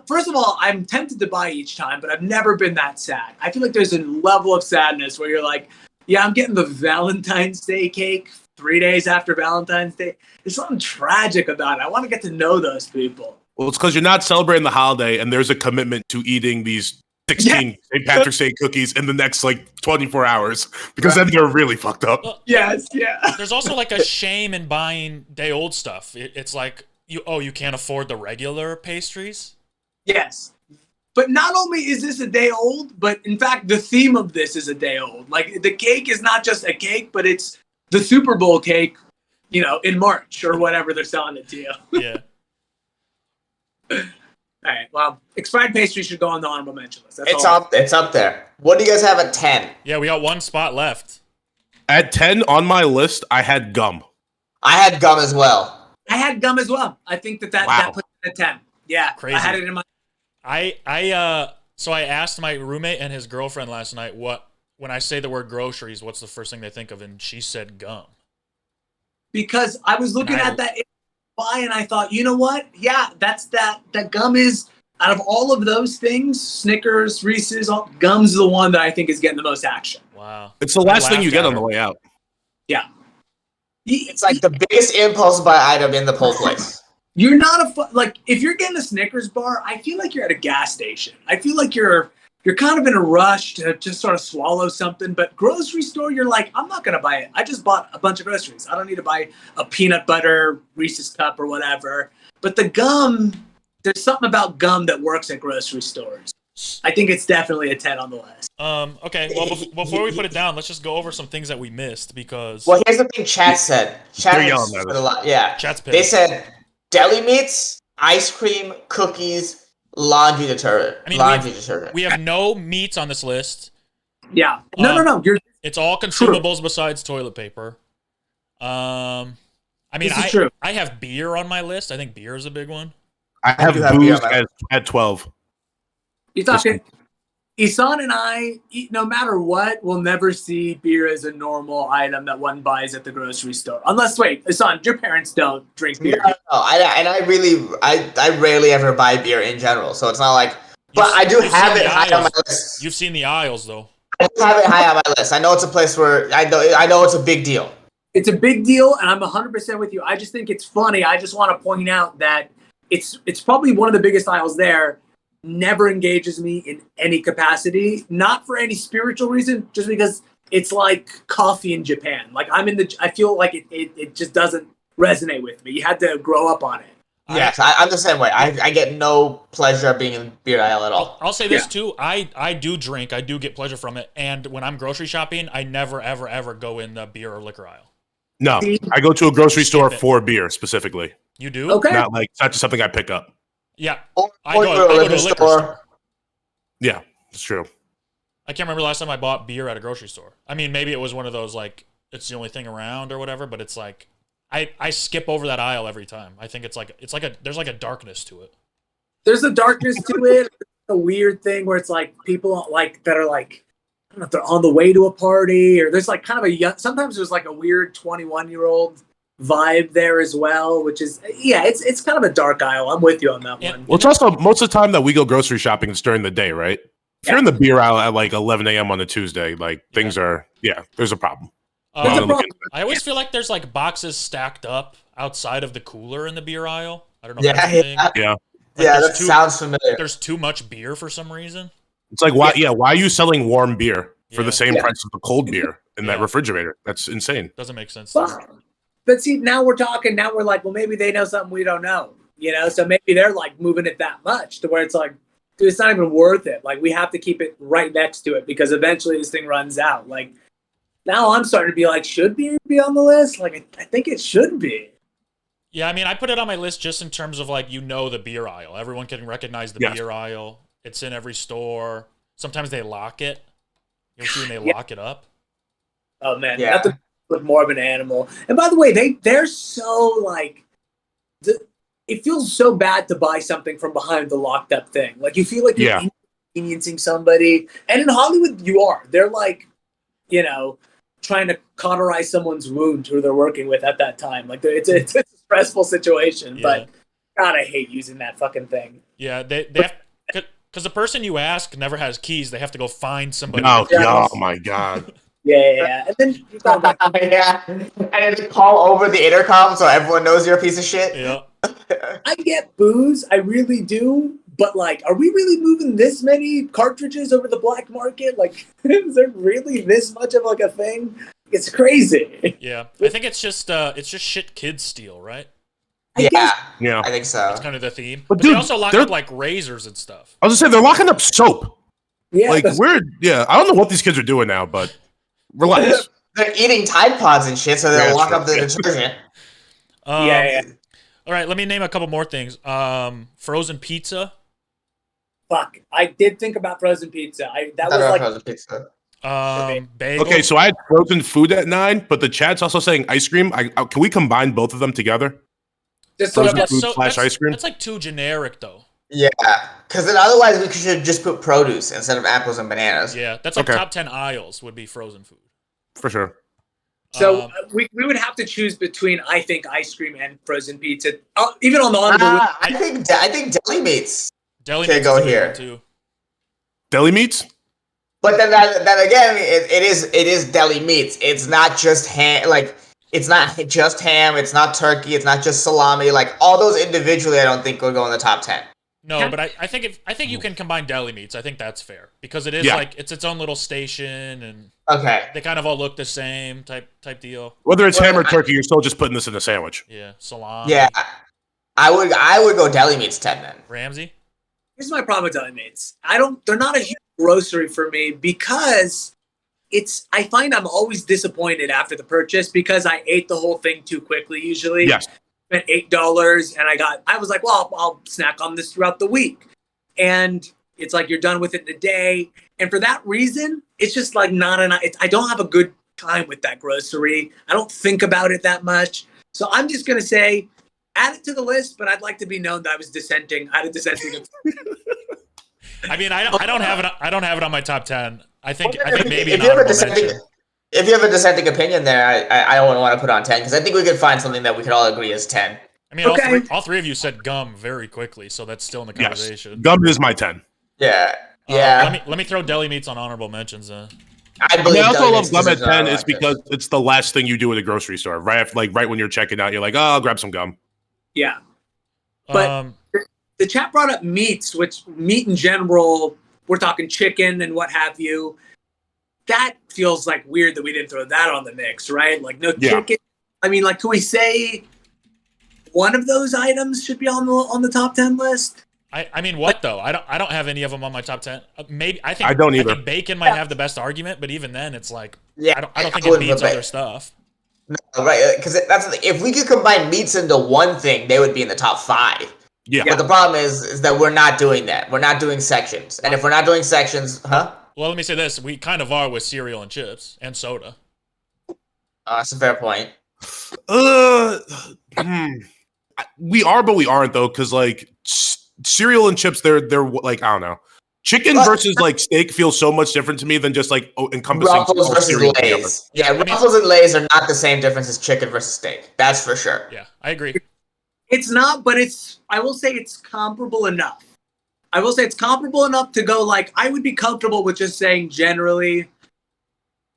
[SPEAKER 1] First of all, I'm tempted to buy each time, but I've never been that sad. I feel like there's a level of sadness where you're like, yeah, I'm getting the Valentine's Day cake 3 days after Valentine's Day. There's something tragic about it. I want to get to know those people.
[SPEAKER 3] Well, it's because you're not celebrating the holiday, and there's a commitment to eating these 16 St. Patrick's Day cookies in the next like 24 hours because then they're really fucked up.
[SPEAKER 2] Well,
[SPEAKER 4] Yes, yeah.
[SPEAKER 2] there's also like a shame in buying day old stuff. It's like you can't afford the regular pastries.
[SPEAKER 4] Yes. But not only is this a day old, but in fact, the theme of this is a day old. Like, the cake is not just a cake, but it's the Super Bowl cake, in March or whatever they're selling it to you.
[SPEAKER 2] Yeah.
[SPEAKER 4] All right. Well, expired pastry should go on the honorable mention list.
[SPEAKER 1] It's up there. What do you guys have at 10?
[SPEAKER 2] Yeah, we got one spot left.
[SPEAKER 3] At 10 on my list, I had gum.
[SPEAKER 1] I had gum as well.
[SPEAKER 4] I had gum as well. I think that puts it at 10. Yeah.
[SPEAKER 2] Crazy.
[SPEAKER 4] I had it in my.
[SPEAKER 2] So I asked my roommate and his girlfriend last night when I say the word groceries, what's the first thing they think of, and she said gum.
[SPEAKER 4] Because I was looking at that and I thought, you know what? Yeah, that's that gum is, out of all of those things, Snickers, Reese's, gum's the one that I think is getting the most action.
[SPEAKER 2] Wow.
[SPEAKER 3] It's the last thing you get on the way out.
[SPEAKER 4] Yeah.
[SPEAKER 1] It's like the biggest impulse buy item in the whole place.
[SPEAKER 4] You're not if you're getting a Snickers bar, I feel like you're at a gas station. I feel like you're kind of in a rush to just sort of swallow something. But grocery store, you're like, I'm not going to buy it. I just bought a bunch of groceries. I don't need to buy a peanut butter Reese's cup or whatever. But the gum, there's something about gum that works at grocery stores. I think it's definitely a 10 on the list.
[SPEAKER 2] Okay. Well, before we put it down, let's just go over some things that we missed because.
[SPEAKER 1] Well, here's the thing chat said.
[SPEAKER 3] They're yelling at us.
[SPEAKER 1] A lot. Yeah.
[SPEAKER 2] Chat's pissed.
[SPEAKER 1] They said deli meats, ice cream, cookies, laundry detergent.
[SPEAKER 2] We have no meats on this list.
[SPEAKER 4] Yeah. No.
[SPEAKER 2] It's all consumables besides toilet paper. I have beer on my list. I think beer is a big one.
[SPEAKER 3] I have booze at 12.
[SPEAKER 4] You're talking. Isan and I, no matter what, will never see beer as a normal item that one buys at the grocery store. Unless, wait, Isan, your parents don't drink beer.
[SPEAKER 1] No, I rarely ever buy beer in general, so it's not like. But I do have it high on my list.
[SPEAKER 2] You've seen the aisles, though.
[SPEAKER 1] I do have it high on my list. I know it's a place where I know it's a big deal.
[SPEAKER 4] It's a big deal, and I'm 100% with you. I just think it's funny. I just want to point out that it's probably one of the biggest aisles there. Never engages me in any capacity, not for any spiritual reason, just because it's like coffee in Japan. Like I feel like it just doesn't resonate with me. You had to grow up on it.
[SPEAKER 1] Yes, I'm the same way. I get no pleasure being in the beer aisle at all.
[SPEAKER 2] I'll say this too. I do drink. I do get pleasure from it. And when I'm grocery shopping, I never, ever, ever go in the beer or liquor aisle.
[SPEAKER 3] No, I go to a grocery store for beer specifically.
[SPEAKER 2] You do?
[SPEAKER 4] Okay.
[SPEAKER 3] It's not just something I pick up.
[SPEAKER 2] Yeah.
[SPEAKER 1] I go to a liquor store.
[SPEAKER 3] Yeah, it's true.
[SPEAKER 2] I can't remember the last time I bought beer at a grocery store. I mean, maybe it was one of those, like, it's the only thing around or whatever, but it's like, I skip over that aisle every time. I think there's like a darkness to it.
[SPEAKER 4] There's a darkness to it. A weird thing where it's like people that are like, I don't know if they're on the way to a party, or there's like kind of a young, sometimes there's like a weird 21-year-old vibe there as well, which is, it's kind of a dark aisle. I'm with you on that one.
[SPEAKER 3] Well, it's also most of the time that we go grocery shopping is during the day, right? If you're in the beer aisle at like 11 a.m. on a Tuesday, like things are, there's a problem.
[SPEAKER 2] I always feel like there's like boxes stacked up outside of the cooler in the beer aisle. I don't know if that's a thing.
[SPEAKER 3] Yeah.
[SPEAKER 1] That sounds familiar.
[SPEAKER 2] There's too much beer for some reason.
[SPEAKER 3] It's like, why are you selling warm beer for the same price as the cold beer in that refrigerator? That's insane.
[SPEAKER 2] Doesn't make sense.
[SPEAKER 4] But see, now we're like, well, maybe they know something we don't know, so maybe they're like moving it that much to where it's like, dude, it's not even worth it. Like, we have to keep it right next to it because eventually this thing runs out. Like, now I'm starting to be like, should beer be on the list? Like, I think it should be.
[SPEAKER 2] Yeah, I mean, I put it on my list just in terms of like, the beer aisle. Everyone can recognize the beer aisle. It's in every store. Sometimes they lock it. You ever see when they lock it up?
[SPEAKER 4] Oh man, not to look more of an animal. And by the way, they're so like, it feels so bad to buy something from behind the locked up thing. Like, you feel like you're inconveniencing somebody. And in Hollywood, you are. They're like, trying to cauterize someone's wound who they're working with at that time. Like, it's a stressful situation, but God, I hate using that fucking thing.
[SPEAKER 2] Yeah, they have, because the person you ask never has keys. They have to go find somebody.
[SPEAKER 3] Oh my God.
[SPEAKER 4] Yeah. And then
[SPEAKER 1] and then call over the intercom so everyone knows you're a piece of shit.
[SPEAKER 2] Yeah.
[SPEAKER 4] I get booze, I really do, But like, are we really moving this many cartridges over the black market? Like, is there really this much of like a thing? It's crazy.
[SPEAKER 2] Yeah, I think it's just shit kids steal, right?
[SPEAKER 4] I guess.
[SPEAKER 3] Yeah.
[SPEAKER 1] I think so.
[SPEAKER 2] That's kind of the theme.
[SPEAKER 3] But
[SPEAKER 2] But they
[SPEAKER 3] dude,
[SPEAKER 2] also lock up like razors and stuff.
[SPEAKER 3] I was gonna say they're locking up soap.
[SPEAKER 4] Yeah,
[SPEAKER 3] Like I don't know what these kids are doing now, but relax.
[SPEAKER 1] They're eating Tide Pods and shit, so they'll
[SPEAKER 3] Yeah,
[SPEAKER 1] lock
[SPEAKER 3] true.
[SPEAKER 1] up the detergent.
[SPEAKER 4] yeah.
[SPEAKER 2] All right, let me name a couple more things. Frozen pizza.
[SPEAKER 4] Fuck. I did think about frozen pizza. That was like
[SPEAKER 1] Frozen pizza.
[SPEAKER 2] Bagel.
[SPEAKER 3] Okay, so I had frozen food at 9, but the chat's also saying ice cream. Can we combine both of them together?
[SPEAKER 4] just
[SPEAKER 3] Frozen
[SPEAKER 4] sort of
[SPEAKER 3] food / ice cream.
[SPEAKER 2] That's like too generic, though.
[SPEAKER 1] Yeah, because then otherwise we should just put produce instead of apples and bananas.
[SPEAKER 2] Yeah, that's like
[SPEAKER 3] Okay.
[SPEAKER 2] top 10 aisles would be frozen food.
[SPEAKER 3] For sure.
[SPEAKER 4] So we would have to choose between, I think, ice cream and frozen pizza. Even on the honorable,
[SPEAKER 1] I think Deli Meats.
[SPEAKER 2] Deli
[SPEAKER 1] Okay,
[SPEAKER 2] Meats
[SPEAKER 1] go
[SPEAKER 2] is a good
[SPEAKER 1] here.
[SPEAKER 2] one, too.
[SPEAKER 3] Deli Meats?
[SPEAKER 1] But then again, it is Deli Meats. It's not just ham. Like it's not just ham. It's not turkey. It's not just salami. Like all those individually, I don't think would go in the top 10.
[SPEAKER 2] No, but I think you can combine Deli Meats. I think that's fair because it is like it's its own little station and
[SPEAKER 1] Okay.
[SPEAKER 2] they kind of all look the same type deal.
[SPEAKER 3] Whether it's ham or turkey, you're still just putting this in a sandwich.
[SPEAKER 2] Yeah, salami.
[SPEAKER 1] Yeah, I would go Deli Meats 10 then.
[SPEAKER 2] Ramsey.
[SPEAKER 4] here's my problem with Deli Meats. They're not a huge grocery for me because I find I'm always disappointed after the purchase because I ate the whole thing too quickly usually.
[SPEAKER 3] Yes.
[SPEAKER 4] Spent $8 and I was like, well, I'll snack on this throughout the week. And it's like you're done with it in a day. And for that reason, it's just like not enough. I don't have a good time with that grocery. I don't think about it that much. So I'm just going to say, add it to the list, but I'd like to be known that I was dissenting. I had a dissenting.
[SPEAKER 2] I mean, I don't have it. I don't have it on my top 10. I think maybe
[SPEAKER 1] if
[SPEAKER 2] an
[SPEAKER 1] you have a
[SPEAKER 2] honorable
[SPEAKER 1] dissenting,
[SPEAKER 2] mention.
[SPEAKER 1] if you have a dissenting opinion there, I don't want to put on 10 because I think we could find something that we could all agree is 10.
[SPEAKER 2] I mean,
[SPEAKER 4] Okay.
[SPEAKER 2] all three of you said gum very quickly, so that's still in the
[SPEAKER 3] Yes.
[SPEAKER 2] conversation.
[SPEAKER 3] Gum is my 10.
[SPEAKER 1] Yeah. Yeah.
[SPEAKER 2] Let me throw Deli Meats on honorable mentions.
[SPEAKER 3] I also
[SPEAKER 1] Deli
[SPEAKER 3] love
[SPEAKER 1] Meats
[SPEAKER 3] gum at
[SPEAKER 1] deserves
[SPEAKER 3] 10
[SPEAKER 1] an
[SPEAKER 3] is
[SPEAKER 1] honor
[SPEAKER 3] because it's the last thing you do at a grocery store. Right after, right when you're checking out, you're like, oh, I'll grab some gum.
[SPEAKER 4] Yeah. But the chat brought up meats, which meat in general, we're talking chicken and what have you. That feels like weird that we didn't throw that on the mix, right? Like no chicken. I mean, like, can we say one of those items should be on the top 10 list?
[SPEAKER 2] I mean, what though? I don't have any of them on my top 10. Maybe I think
[SPEAKER 3] don't either.
[SPEAKER 2] I think bacon might have the best argument, but even then, it's like
[SPEAKER 1] Yeah,
[SPEAKER 2] I don't think
[SPEAKER 1] I
[SPEAKER 2] it
[SPEAKER 1] wouldn't
[SPEAKER 2] beats
[SPEAKER 1] put
[SPEAKER 2] other
[SPEAKER 1] bacon.
[SPEAKER 2] stuff.
[SPEAKER 1] No, right, because that's the thing. If we could combine meats into one thing, they would be in the top 5.
[SPEAKER 3] Yeah.
[SPEAKER 1] But the problem is that we're not doing that. We're not doing sections. And if we're not doing sections,
[SPEAKER 2] Well, let me say this: we kind of are with cereal and chips and soda.
[SPEAKER 1] That's a fair point.
[SPEAKER 3] We are, but we aren't though, because like cereal and chips, they're like, I don't know. Chicken versus like steak feels so much different to me than just like encompassing
[SPEAKER 1] Ruffles
[SPEAKER 3] all
[SPEAKER 1] versus
[SPEAKER 3] cereal together.
[SPEAKER 1] Lay's. Yeah, Ruffles and Lay's are not the same difference as chicken versus steak. That's for sure.
[SPEAKER 2] Yeah, I agree.
[SPEAKER 4] It's not, but I will say it's comparable enough. I will say it's comparable enough to go like, I would be comfortable with just saying generally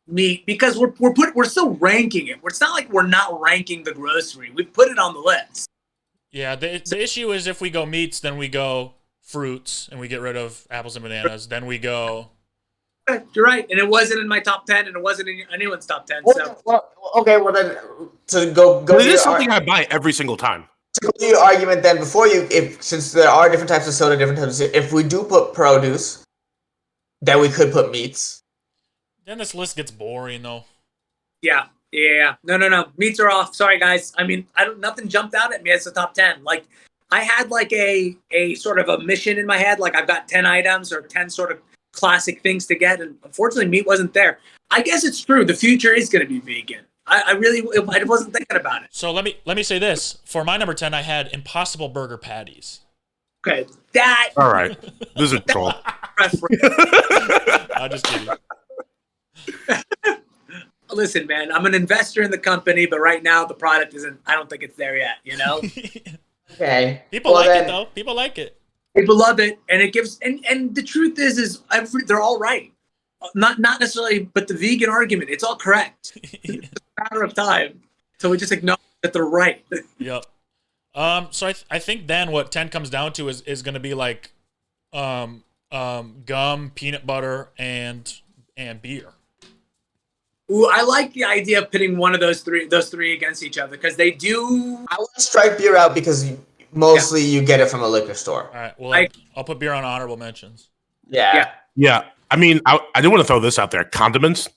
[SPEAKER 4] meat because we're still ranking it. It's not like we're not ranking the grocery. We put it on the list.
[SPEAKER 2] Yeah, the issue is if we go meats, then we go fruits, and we get rid of apples and bananas. Then we go.
[SPEAKER 4] You're right, and it wasn't in my top 10, and it wasn't in anyone's top 10. So
[SPEAKER 1] Okay, well then, to go.
[SPEAKER 3] But it
[SPEAKER 1] to
[SPEAKER 3] is
[SPEAKER 1] your
[SPEAKER 3] something I buy every single time.
[SPEAKER 1] To go to your argument, then since there are different types of soda, different types of, if we do put produce, then we could put meats.
[SPEAKER 2] Then this list gets boring, though.
[SPEAKER 4] yeah. No. Meats are off. Sorry, guys. I mean, nothing jumped out at me as the top 10. Like, I had like a sort of a mission in my head. Like, I've got 10 items or 10 sort of classic things to get, and unfortunately, meat wasn't there. I guess it's true. The future is going to be vegan. I wasn't thinking about it.
[SPEAKER 2] So let me say this: for my number 10, I had Impossible Burger patties.
[SPEAKER 4] Okay, that.
[SPEAKER 3] All right. This is a troll.
[SPEAKER 2] I'm just kidding.
[SPEAKER 4] Listen, man, I'm an investor in the company, but right now the product isn't. I don't think it's there yet. You know,
[SPEAKER 1] Okay.
[SPEAKER 2] People
[SPEAKER 1] Well,
[SPEAKER 2] like
[SPEAKER 1] then-
[SPEAKER 2] it though. People like it.
[SPEAKER 4] people love it, and it gives. And the truth is they're all right. Not necessarily, but the vegan argument, it's all correct. It's a matter of time, so we just acknowledge that they're right.
[SPEAKER 2] Yep. So I think then what 10 comes down to is going to be like gum, peanut butter, and beer.
[SPEAKER 4] Ooh, I like the idea of pitting one of those three against each other because they do.
[SPEAKER 1] I want to strike beer out because mostly you get it from a liquor store.
[SPEAKER 2] All right, well, I'll put beer on honorable mentions.
[SPEAKER 1] Yeah.
[SPEAKER 3] Yeah. I mean, I do want to throw this out there. Condiments.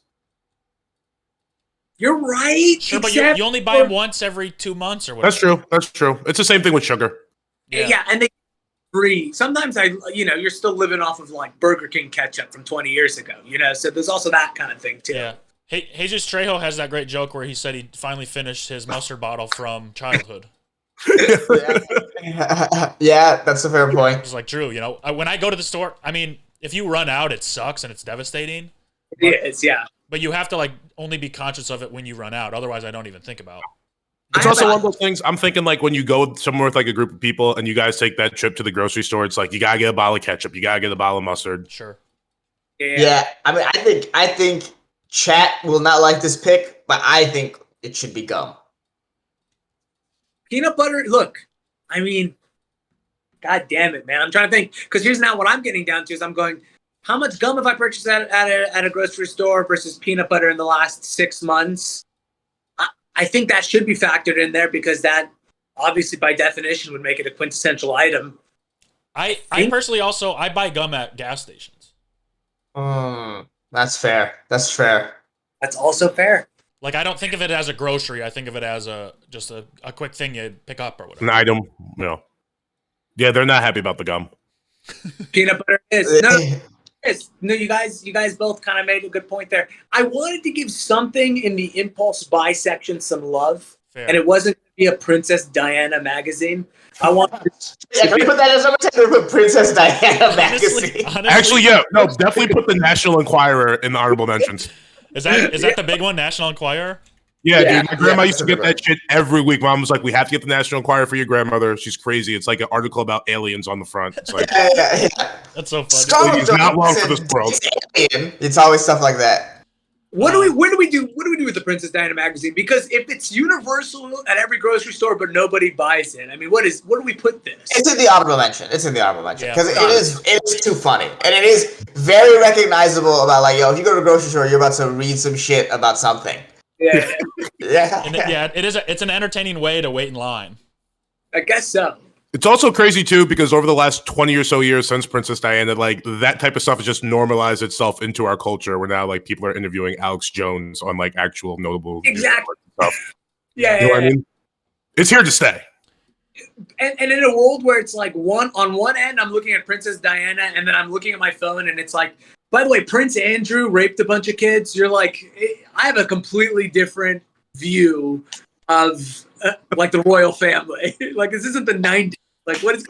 [SPEAKER 4] You're right.
[SPEAKER 2] Sure, but you only buy them once every 2 months or whatever.
[SPEAKER 3] That's true. It's the same thing with sugar.
[SPEAKER 4] Yeah, and they free. Sometimes you're still living off of like Burger King ketchup from 20 years ago, so there's also that kind of thing too.
[SPEAKER 2] Yeah. Hey, Jesus Trejo has that great joke where he said he finally finished his mustard bottle from childhood.
[SPEAKER 1] Yeah, that's a fair point.
[SPEAKER 2] It's like, Drew, when I go to the store, I mean, if you run out, it sucks and it's devastating.
[SPEAKER 4] It is, yeah.
[SPEAKER 2] But you have to like only be conscious of it when you run out. Otherwise, I don't even think about it.
[SPEAKER 3] It's also one of those things. I'm thinking like when you go somewhere with like a group of people and you guys take that trip to the grocery store, it's like you gotta get a bottle of ketchup, you gotta get a bottle of mustard.
[SPEAKER 2] Sure.
[SPEAKER 1] Yeah. I mean, I think chat will not like this pick, but I think it should be gum.
[SPEAKER 4] Peanut butter. Look, I mean, God damn it, man. I'm trying to think because here's now what I'm getting down to is I'm going, how much gum have I purchased at a grocery store versus peanut butter in the last 6 months? I think that should be factored in there because that obviously by definition would make it a quintessential item.
[SPEAKER 2] I personally also, I buy gum at gas stations.
[SPEAKER 1] That's fair. That's fair.
[SPEAKER 4] That's also fair.
[SPEAKER 2] Like, I don't think of it as a grocery. I think of it as just a quick thing you pick up or whatever.
[SPEAKER 3] An item, no. Yeah, they're not happy about the gum.
[SPEAKER 4] Peanut butter is. No, you guys both kind of made a good point there. I wanted to give something in the impulse buy section some love, and it wasn't going to be a Princess Diana magazine. I wanted
[SPEAKER 1] can we put that as a Princess Diana magazine?
[SPEAKER 2] Honestly,
[SPEAKER 3] Actually, yeah, no, definitely put the National Enquirer in the honorable mentions.
[SPEAKER 2] Is that the big one, National Enquirer?
[SPEAKER 3] Yeah, dude, my grandma used to get that shit every week. Mom was like, "We have to get the National Enquirer for your grandmother. She's crazy." It's like an article about aliens on the front. It's like
[SPEAKER 2] that's so funny.
[SPEAKER 3] It's not long for this world.
[SPEAKER 1] It's always stuff like that.
[SPEAKER 4] What do we do with the Princess Diana magazine? Because if it's universal at every grocery store, but nobody buys it, I mean, what do we put this?
[SPEAKER 1] It's in the honorable mention. Because
[SPEAKER 2] Yeah,
[SPEAKER 1] it is too funny and it is very recognizable about like, if you go to a grocery store, you're about to read some shit about something.
[SPEAKER 4] Yeah.
[SPEAKER 2] Yeah. It's an entertaining way to wait in line.
[SPEAKER 4] I guess so.
[SPEAKER 3] It's also crazy too because over the last 20 or so years since Princess Diana, like that type of stuff has just normalized itself into our culture. Where now like people are interviewing Alex Jones on like actual notable stuff.
[SPEAKER 4] Yeah,
[SPEAKER 3] you know what I mean? It's here to stay.
[SPEAKER 4] And in a world where it's like on one end, I'm looking at Princess Diana, and then I'm looking at my phone, and it's like, by the way, Prince Andrew raped a bunch of kids. You're like, I have a completely different view of like the royal family. Like this isn't the 90s. Like what is?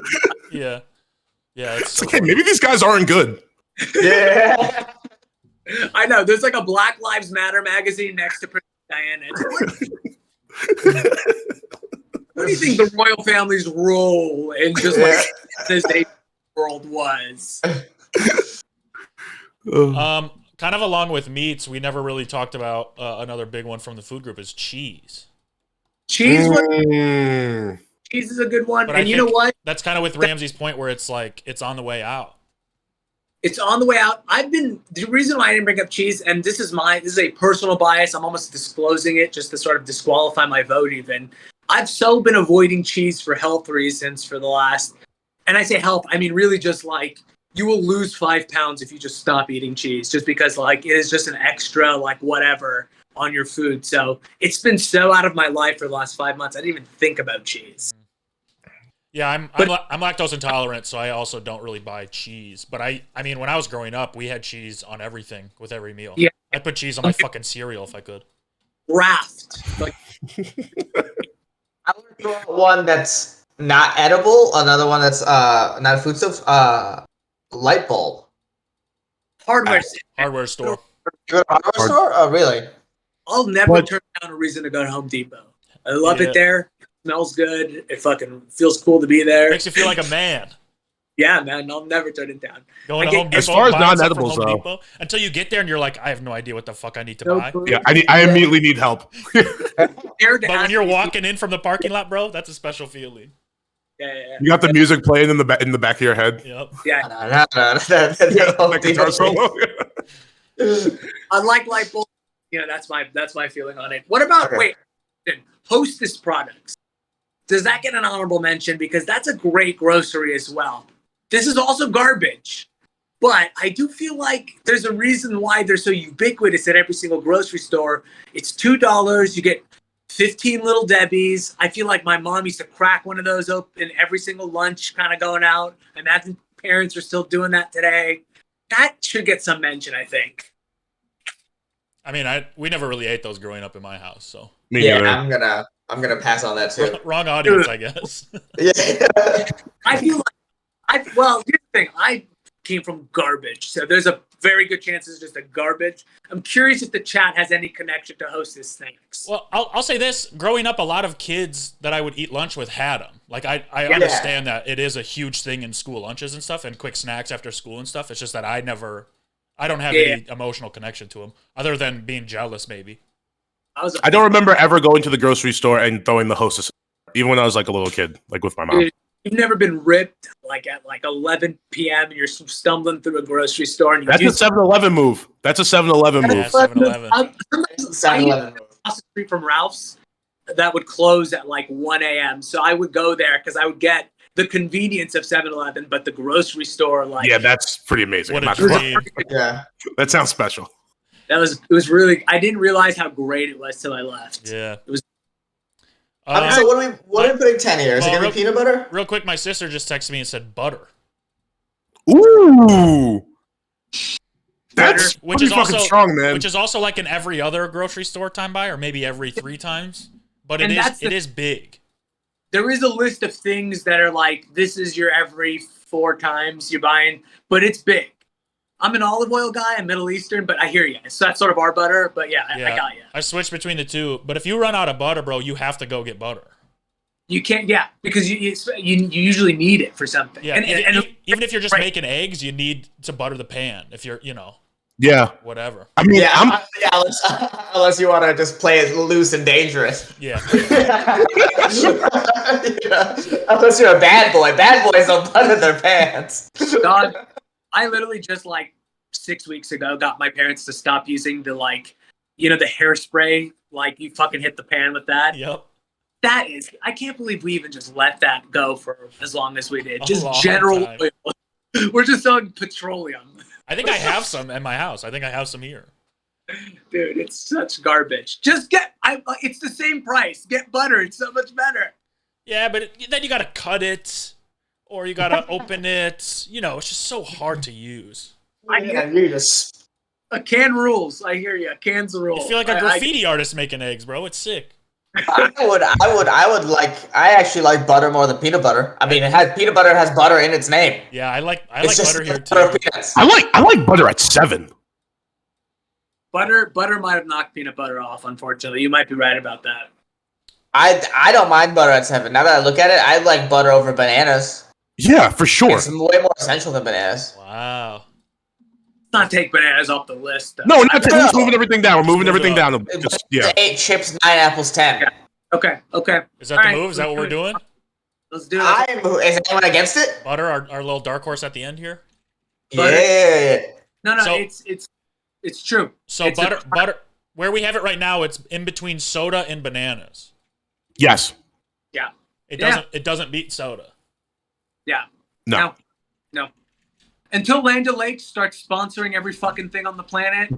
[SPEAKER 2] Yeah. It's so
[SPEAKER 3] okay, maybe these guys aren't good.
[SPEAKER 1] Yeah.
[SPEAKER 4] I know. There's like a Black Lives Matter magazine next to Princess Diana. What do you think the royal family's role in just like this world was?
[SPEAKER 2] Kind of along with meats, we never really talked about another big one from the food group is cheese.
[SPEAKER 4] Cheese is a good one.
[SPEAKER 2] But
[SPEAKER 4] and you know what?
[SPEAKER 2] That's kind of with Ramsey's point where it's like it's on the way out.
[SPEAKER 4] It's on the way out. The reason why I didn't bring up cheese, and this is a personal bias. I'm almost disclosing it just to sort of disqualify my vote even. I've so been avoiding cheese for health reasons for the last, and I say health, I mean really just like you will lose 5 pounds if you just stop eating cheese just because like it is just an extra like whatever on your food. So it's been so out of my life for the last 5 months. I didn't even think about cheese.
[SPEAKER 2] Yeah, I'm lactose intolerant, so I also don't really buy cheese. But I mean, when I was growing up, we had cheese on everything with every meal.
[SPEAKER 4] Yeah.
[SPEAKER 2] I'd put cheese on my fucking cereal if I could.
[SPEAKER 4] Raft. Like,
[SPEAKER 1] I want to throw out one that's not edible. Another one that's not food stuff. Light bulb.
[SPEAKER 4] hardware
[SPEAKER 2] store.
[SPEAKER 1] You go to a hardware store? Oh, really?
[SPEAKER 4] I'll never turn down a reason to go to Home Depot. I love it there. It smells good. It fucking feels cool to be there.
[SPEAKER 2] Makes you feel like a man.
[SPEAKER 4] Yeah, man. I'll never turn it down.
[SPEAKER 2] Going to Home Depot,
[SPEAKER 3] as far as non-edibles,
[SPEAKER 2] Home
[SPEAKER 3] though,
[SPEAKER 2] Depot, until you get there and you're like, I have no idea what the fuck I need to buy.
[SPEAKER 3] yeah, I immediately need help.
[SPEAKER 2] But when you're walking in from the parking lot, bro, that's a special feeling.
[SPEAKER 4] Yeah.
[SPEAKER 3] You got the music playing in the back of your head.
[SPEAKER 2] Yep.
[SPEAKER 4] Yeah.
[SPEAKER 1] No.
[SPEAKER 3] That guitar solo.
[SPEAKER 4] Unlike light bulb, that's my feeling on it. What about Hostess products? Does that get an honorable mention? Because that's a great grocery as well. This is also garbage. But I do feel like there's a reason why they're so ubiquitous at every single grocery store. It's $2. You get 15 Little Debbies. I feel like my mom used to crack one of those open every single lunch kind of going out. I imagine parents are still doing that today. That should get some mention, I think.
[SPEAKER 2] I mean, we never really ate those growing up in my house, so.
[SPEAKER 3] Me neither.
[SPEAKER 1] I'm gonna pass on that too.
[SPEAKER 2] Wrong audience, I guess.
[SPEAKER 1] Yeah.
[SPEAKER 4] I feel like here's the thing. I came from garbage, so there's a very good chance it's just a garbage. I'm curious if the chat has any connection to Hostess snacks.
[SPEAKER 2] Well, I'll say this: growing up, a lot of kids that I would eat lunch with had them. Like I understand that it is a huge thing in school lunches and stuff, and quick snacks after school and stuff. It's just that I don't have any emotional connection to them, other than being jealous, maybe.
[SPEAKER 3] I don't remember ever going to the grocery store and throwing the Hostess, even when I was like a little kid, like with my mom.
[SPEAKER 4] You've never been ripped like at 11 p.m. and you're stumbling through a grocery store. And
[SPEAKER 3] That's a 7-Eleven move. That's a 7-Eleven move.
[SPEAKER 2] Yeah, 7-Eleven.
[SPEAKER 4] I used across the street from Ralph's that would close at 1 a.m. So I would go there because I would get the convenience of 7-Eleven, but the grocery store
[SPEAKER 3] yeah, that's pretty amazing.
[SPEAKER 2] What a dream.
[SPEAKER 1] Yeah.
[SPEAKER 3] That sounds special.
[SPEAKER 4] It was really. I didn't realize how great it was till I left.
[SPEAKER 2] Yeah.
[SPEAKER 4] It was.
[SPEAKER 1] So what are we putting 10 here? Is it gonna be peanut butter?
[SPEAKER 2] Real quick, my sister just texted me and said butter.
[SPEAKER 3] Ooh. That's
[SPEAKER 2] Which is
[SPEAKER 3] fucking
[SPEAKER 2] also
[SPEAKER 3] strong, man.
[SPEAKER 2] Which is also like in every other grocery store time buy, or maybe every 3 times. But it is big.
[SPEAKER 4] There is a list of things that are this is your every 4 times you're buying, but it's big. I'm an olive oil guy. I'm Middle Eastern, but I hear you. So that's sort of our butter, but I got you.
[SPEAKER 2] I switched between the two, but if you run out of butter, bro, you have to go get butter.
[SPEAKER 4] You can't, because you usually need it for something.
[SPEAKER 2] Yeah, and even if you're just making eggs, you need to butter the pan. If you're,
[SPEAKER 3] yeah,
[SPEAKER 2] whatever.
[SPEAKER 3] I mean,
[SPEAKER 1] unless you want to just play it loose and dangerous.
[SPEAKER 2] Yeah.
[SPEAKER 1] Unless you're a bad boy. Bad boys don't butter their pants.
[SPEAKER 4] Dog, I literally just 6 weeks ago got my parents to stop using the the hairspray. You fucking hit the pan with that.
[SPEAKER 2] Yep.
[SPEAKER 4] That is, I can't believe we even just let that go for as long as we did.
[SPEAKER 2] A
[SPEAKER 4] Just
[SPEAKER 2] long
[SPEAKER 4] general
[SPEAKER 2] time.
[SPEAKER 4] oil. We're just selling petroleum.
[SPEAKER 2] I think I have some at my house. I think I have some here.
[SPEAKER 4] Dude, it's such garbage. Just it's the same price. Get butter. It's so much better.
[SPEAKER 2] Yeah, but then you got to cut it, or you got to open it. It's just so hard to use.
[SPEAKER 4] A can rules. I hear you. Cans rules.
[SPEAKER 2] You feel like a graffiti artist making eggs, bro. It's sick.
[SPEAKER 1] I actually like butter more than peanut butter. I mean, peanut butter has butter in its name.
[SPEAKER 2] Yeah, I like
[SPEAKER 1] It's
[SPEAKER 2] butter here too.
[SPEAKER 3] I like butter at 7.
[SPEAKER 4] Butter might have knocked peanut butter off, unfortunately. You might be right about that.
[SPEAKER 1] I don't mind butter at 7. Now that I look at it, I like butter over bananas.
[SPEAKER 3] Yeah, for sure.
[SPEAKER 1] It's way more essential than bananas.
[SPEAKER 2] Wow.
[SPEAKER 4] Let's not take bananas off the list. Though.
[SPEAKER 3] No, we're just moving everything down. We're moving everything down. Just,
[SPEAKER 1] 8 chips, 9 apples, 10.
[SPEAKER 4] Yeah. Okay.
[SPEAKER 2] Is that the move? Is that what we're doing?
[SPEAKER 4] Let's do it.
[SPEAKER 1] Is anyone against it?
[SPEAKER 2] Butter, our little dark horse at the end here.
[SPEAKER 1] Butter. Yeah.
[SPEAKER 4] No,
[SPEAKER 2] So-
[SPEAKER 4] it's true.
[SPEAKER 2] So
[SPEAKER 4] It's
[SPEAKER 2] butter. Where we have it right now, it's in between soda and bananas.
[SPEAKER 3] yes.
[SPEAKER 4] Yeah.
[SPEAKER 2] It doesn't beat soda.
[SPEAKER 4] Yeah.
[SPEAKER 3] No.
[SPEAKER 4] No. Until Land O'Lakes starts sponsoring every fucking thing on the planet. No.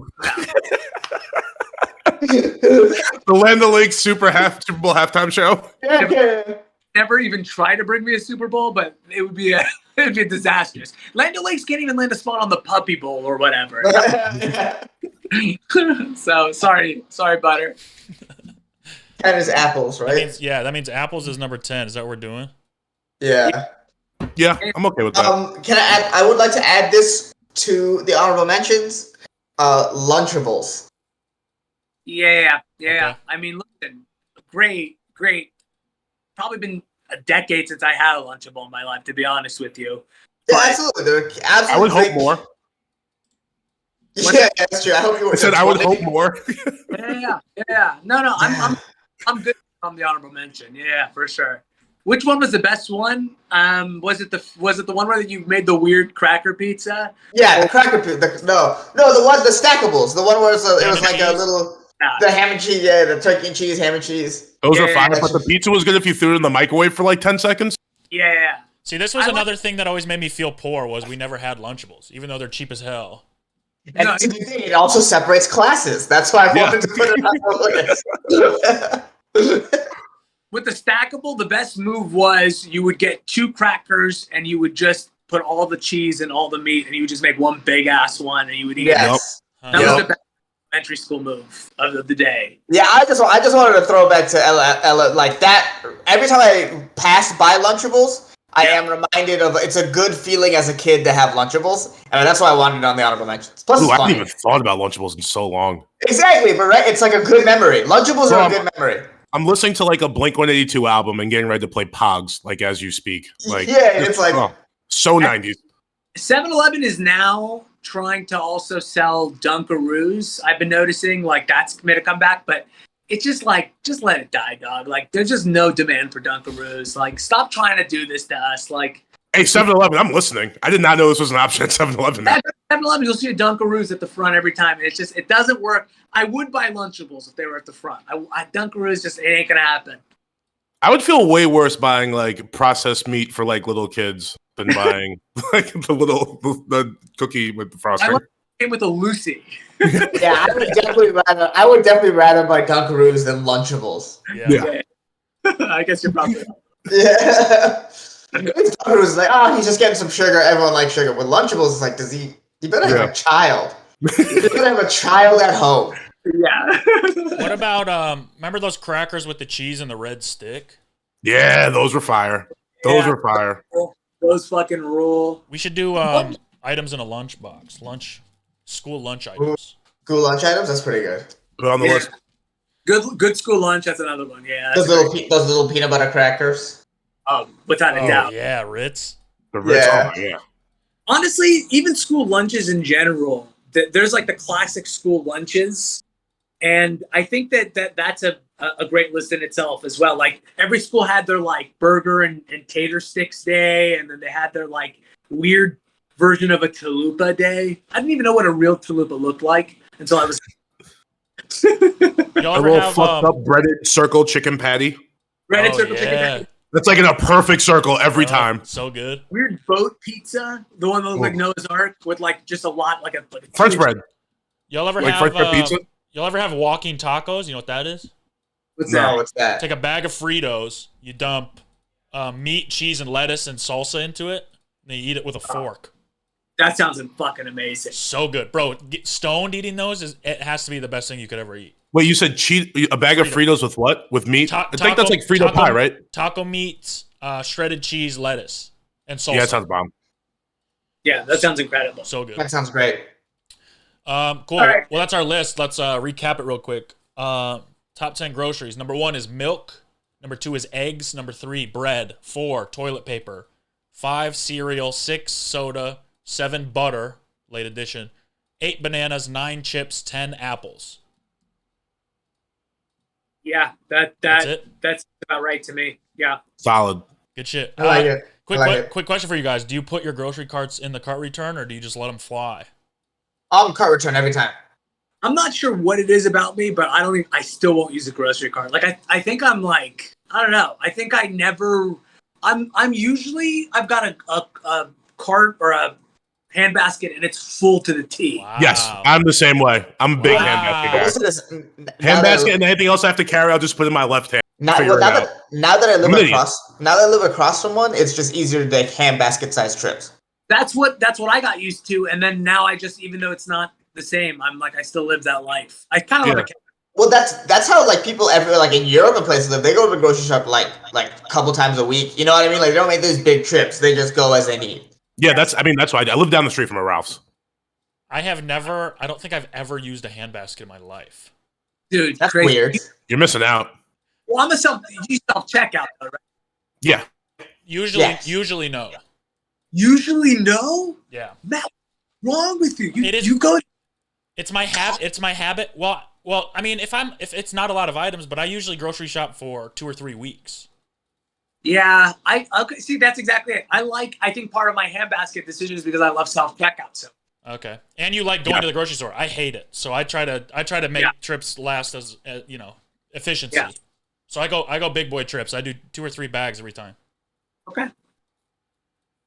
[SPEAKER 3] The Land O'Lakes Super Bowl halftime show.
[SPEAKER 4] Never even try to bring me a Super Bowl, but it would be disastrous. Land O'Lakes can't even land a spot on the Puppy Bowl or whatever. So sorry, butter.
[SPEAKER 1] 10 is apples, right?
[SPEAKER 2] That means apples is number 10. Is that what we're doing?
[SPEAKER 1] Yeah.
[SPEAKER 3] Yeah, I'm okay with that.
[SPEAKER 1] Can I add? I would like to add this to the honorable mentions. Lunchables.
[SPEAKER 4] Yeah.
[SPEAKER 2] Okay.
[SPEAKER 4] I mean, listen, great. Probably been a decade since I had a Lunchable in my life, to be honest with you.
[SPEAKER 1] Yeah,
[SPEAKER 4] But-
[SPEAKER 1] absolutely. They're absolutely.
[SPEAKER 3] I would hope more.
[SPEAKER 1] Yeah, that's true. I hope you were.
[SPEAKER 3] I said I would hope more.
[SPEAKER 4] Yeah. No, I'm good on the honorable mention. Yeah, for sure. Which one was the best one? Was it the one where you made the weird cracker pizza?
[SPEAKER 1] Yeah, the cracker pizza. The stackables. The one where it was like a little the ham and cheese. Yeah, the turkey and cheese, ham and cheese.
[SPEAKER 3] Those are fine, but the pizza was good if you threw it in the microwave for like 10 seconds.
[SPEAKER 4] Yeah.
[SPEAKER 2] See, this was another thing that always made me feel poor was we never had Lunchables, even though they're cheap as hell.
[SPEAKER 1] And it also separates classes. That's why I wanted to put it on the list.
[SPEAKER 4] With the stackable, the best move was you would get 2 crackers and you would just put all the cheese and all the meat and you would just make one big ass one and you would eat it.
[SPEAKER 1] Yes.
[SPEAKER 4] That was the best elementary school move of the day.
[SPEAKER 1] Yeah, I just wanted to throw back to Ella like that. Every time I pass by Lunchables, I am reminded of it's a good feeling as a kid to have Lunchables, and that's why I wanted it on the honorable mentions. Plus,
[SPEAKER 3] I haven't even thought about Lunchables in so long.
[SPEAKER 1] Exactly, but right, it's like a good memory. Lunchables are a good memory.
[SPEAKER 3] I'm listening to like a Blink-182 album and getting ready to play Pogs, like as you speak. Like,
[SPEAKER 1] it's like
[SPEAKER 3] so 90s.
[SPEAKER 4] 7-Eleven is now trying to also sell Dunkaroos. I've been noticing like that's made a comeback, but it's just like, just let it die, dog. Like, there's just no demand for Dunkaroos. Like, stop trying to do this to us. Like,
[SPEAKER 3] hey, 7-Eleven, I'm listening. I did not know this was an option at 7-Eleven.
[SPEAKER 4] At 7-Eleven, you'll see a Dunkaroos at the front every time. And it's just, it doesn't work. I would buy Lunchables if they were at the front. Dunkaroos, just, it ain't gonna happen.
[SPEAKER 3] I would feel way worse buying like processed meat for like little kids than buying like the cookie with the frosting.
[SPEAKER 4] I came with a Lucy.
[SPEAKER 1] Yeah, I would definitely rather buy Dunkaroos than Lunchables.
[SPEAKER 3] Yeah.
[SPEAKER 4] I guess you're probably right.
[SPEAKER 1] Yeah. Dunkaroos is like, he's just getting some sugar. Everyone likes sugar. With Lunchables, it's like, you better have a child. You better have a child at home.
[SPEAKER 4] Yeah.
[SPEAKER 2] What about remember those crackers with the cheese and the red stick?
[SPEAKER 3] Yeah, those were fire. Those were fire.
[SPEAKER 4] Those fucking rule.
[SPEAKER 2] We should do items in a lunchbox. School lunch items.
[SPEAKER 1] School lunch items? That's pretty good.
[SPEAKER 3] Put it on the list.
[SPEAKER 4] Good school lunch, that's another one. Yeah.
[SPEAKER 1] Those little peanut butter crackers.
[SPEAKER 4] Without a doubt.
[SPEAKER 2] Yeah, Ritz.
[SPEAKER 3] The Ritz, yeah.
[SPEAKER 4] Honestly, even school lunches in general, there's like the classic school lunches. And I think that's a great list in itself as well. Like every school had their like burger and tater sticks day, and then they had their like weird version of a chalupa day. I didn't even know what a real chalupa looked like until I was.
[SPEAKER 2] Y'all
[SPEAKER 3] a
[SPEAKER 2] ever
[SPEAKER 3] little
[SPEAKER 2] have
[SPEAKER 3] fucked up breaded circle chicken patty.
[SPEAKER 4] Breaded circle chicken patty.
[SPEAKER 3] That's like in a perfect circle every time.
[SPEAKER 2] So good.
[SPEAKER 4] Weird boat pizza, the one that looked like Noah's Ark with like just a lot like a
[SPEAKER 3] French bread.
[SPEAKER 2] Y'all ever
[SPEAKER 3] like
[SPEAKER 2] have
[SPEAKER 3] French bread pizza?
[SPEAKER 2] Y'all ever have walking tacos? You know what that is?
[SPEAKER 1] What's that?
[SPEAKER 2] Take a bag of Fritos, you dump meat, cheese, and lettuce and salsa into it, and you eat it with a fork.
[SPEAKER 4] That sounds fucking amazing.
[SPEAKER 2] So good, bro. Stoned eating those it has to be the best thing you could ever eat.
[SPEAKER 3] Wait, you said a bag of Fritos with what? With meat? I think that's like Frito pie, right?
[SPEAKER 2] Taco meat, shredded cheese, lettuce, and salsa.
[SPEAKER 3] Yeah, that sounds bomb.
[SPEAKER 4] Yeah, that sounds incredible.
[SPEAKER 2] So good.
[SPEAKER 1] That sounds great.
[SPEAKER 2] Cool.
[SPEAKER 4] Right.
[SPEAKER 2] Well, that's our list. Let's recap it real quick. Top 10 groceries. Number 1 is milk. Number 2 is eggs. Number 3, bread. 4, toilet paper. 5, cereal. 6, soda. 7, butter, late addition. 8, bananas. 9, chips. 10, apples.
[SPEAKER 4] Yeah,
[SPEAKER 2] that's it.
[SPEAKER 4] That's about right to me. Yeah.
[SPEAKER 3] Solid.
[SPEAKER 2] Good shit.
[SPEAKER 1] I like it.
[SPEAKER 2] Quick question for you guys. Do you put your grocery carts in the cart return or do you just let them fly?
[SPEAKER 1] Cart return every time.
[SPEAKER 4] I'm not sure what it is about me, but I still won't use a grocery cart. Like I think I'm like, I don't know. I think I've got a cart or a handbasket and it's full to the T.
[SPEAKER 2] Wow.
[SPEAKER 3] Yes, I'm the same way. I'm a big handbasket guy. Handbasket and anything else I have to carry, I'll just put in my left hand.
[SPEAKER 1] Now that I live across from one, it's just easier to take handbasket sized trips.
[SPEAKER 4] That's what I got used to, and then now I just, even though it's not the same, I'm like I still live that life. I kind of love it.
[SPEAKER 1] Well, that's how like people ever like in Europe and places live. They go to the grocery shop like a couple times a week. You know what I mean? Like they don't make these big trips. They just go as they need.
[SPEAKER 3] Yeah, that's why I live down the street from a Ralph's.
[SPEAKER 2] I don't think I've ever used a handbasket in my life.
[SPEAKER 4] Dude,
[SPEAKER 1] that's
[SPEAKER 4] crazy.
[SPEAKER 1] weird.
[SPEAKER 3] You're missing out.
[SPEAKER 4] Well, I'm a self-checkout though, right?
[SPEAKER 3] Yeah.
[SPEAKER 2] Usually no.
[SPEAKER 4] Usually no?
[SPEAKER 2] Yeah.
[SPEAKER 4] Matt, what's wrong with you?
[SPEAKER 2] It's my habit. Well, I mean, if it's not a lot of items, but I usually grocery shop for 2 or 3 weeks.
[SPEAKER 4] Yeah, okay, see, that's exactly it. I think part of my handbasket decision is because I love self checkout. So
[SPEAKER 2] Okay, and you like going to the grocery store. I hate it, so I try to make trips last as efficiency.
[SPEAKER 4] Yeah.
[SPEAKER 2] So I go big boy trips. I do 2 or 3 bags every time.
[SPEAKER 4] okay,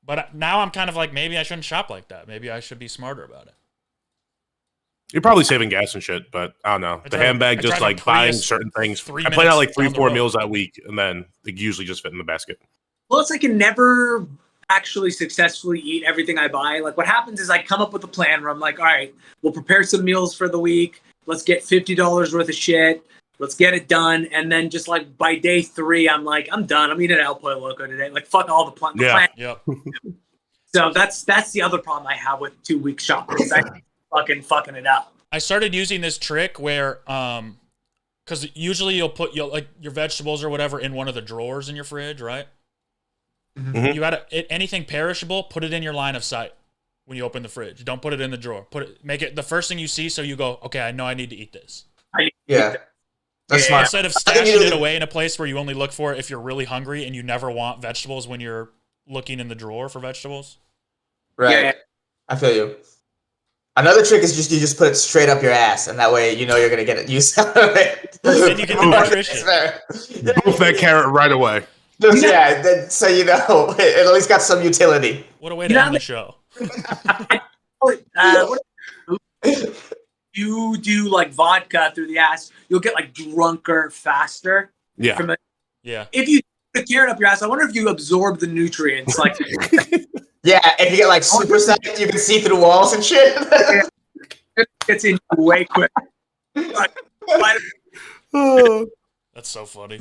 [SPEAKER 2] But now I'm kind of like, maybe I shouldn't shop like that. Maybe I should be smarter about it.
[SPEAKER 3] You're probably saving gas and shit, but I don't know. The handbag, just like buying certain things. I plan out like 3-4 meals that week, and then they usually just fit in the basket.
[SPEAKER 4] plus I can never actually successfully eat everything I buy. Like what happens is I come up with a plan where I'm like, all right, we'll prepare some meals for the week. Let's get $50 worth of shit. Let's get it done. And then just like by day 3, I'm like, I'm done. I'm eating El Pollo Loco today. Like fuck all the plan.
[SPEAKER 2] Yep.
[SPEAKER 4] So that's the other problem I have with 2-week shopping. Is I fucking it up.
[SPEAKER 2] I started using this trick where, because usually you'll put like your vegetables or whatever in one of the drawers in your fridge, right?
[SPEAKER 3] Mm-hmm.
[SPEAKER 2] You got anything perishable, put it in your line of sight when you open the fridge. Don't put it in the drawer. Make it the first thing you see, so you go, okay, I know I need to eat this.
[SPEAKER 1] Yeah. That's smart.
[SPEAKER 2] Instead of stashing it away in a place where you only look for it if you're really hungry and you never want vegetables when you're looking in the drawer for vegetables.
[SPEAKER 1] Right.
[SPEAKER 4] Yeah.
[SPEAKER 1] I feel you. Another trick is you just put it straight up your ass, and that way you know you're gonna get use out of it.
[SPEAKER 2] Then you get the nutrition.
[SPEAKER 3] Move that carrot right away.
[SPEAKER 1] Yeah, so you know it at least got some utility.
[SPEAKER 2] What a way to end the show.
[SPEAKER 4] You do like vodka through the ass, you'll get like drunker faster.
[SPEAKER 3] Yeah.
[SPEAKER 2] Yeah.
[SPEAKER 4] If you put the carrot up your ass, I wonder if you absorb the nutrients. Like,
[SPEAKER 1] yeah, if you get like super psyched, you can see through walls and shit.
[SPEAKER 4] it gets in way quick.
[SPEAKER 2] That's so funny.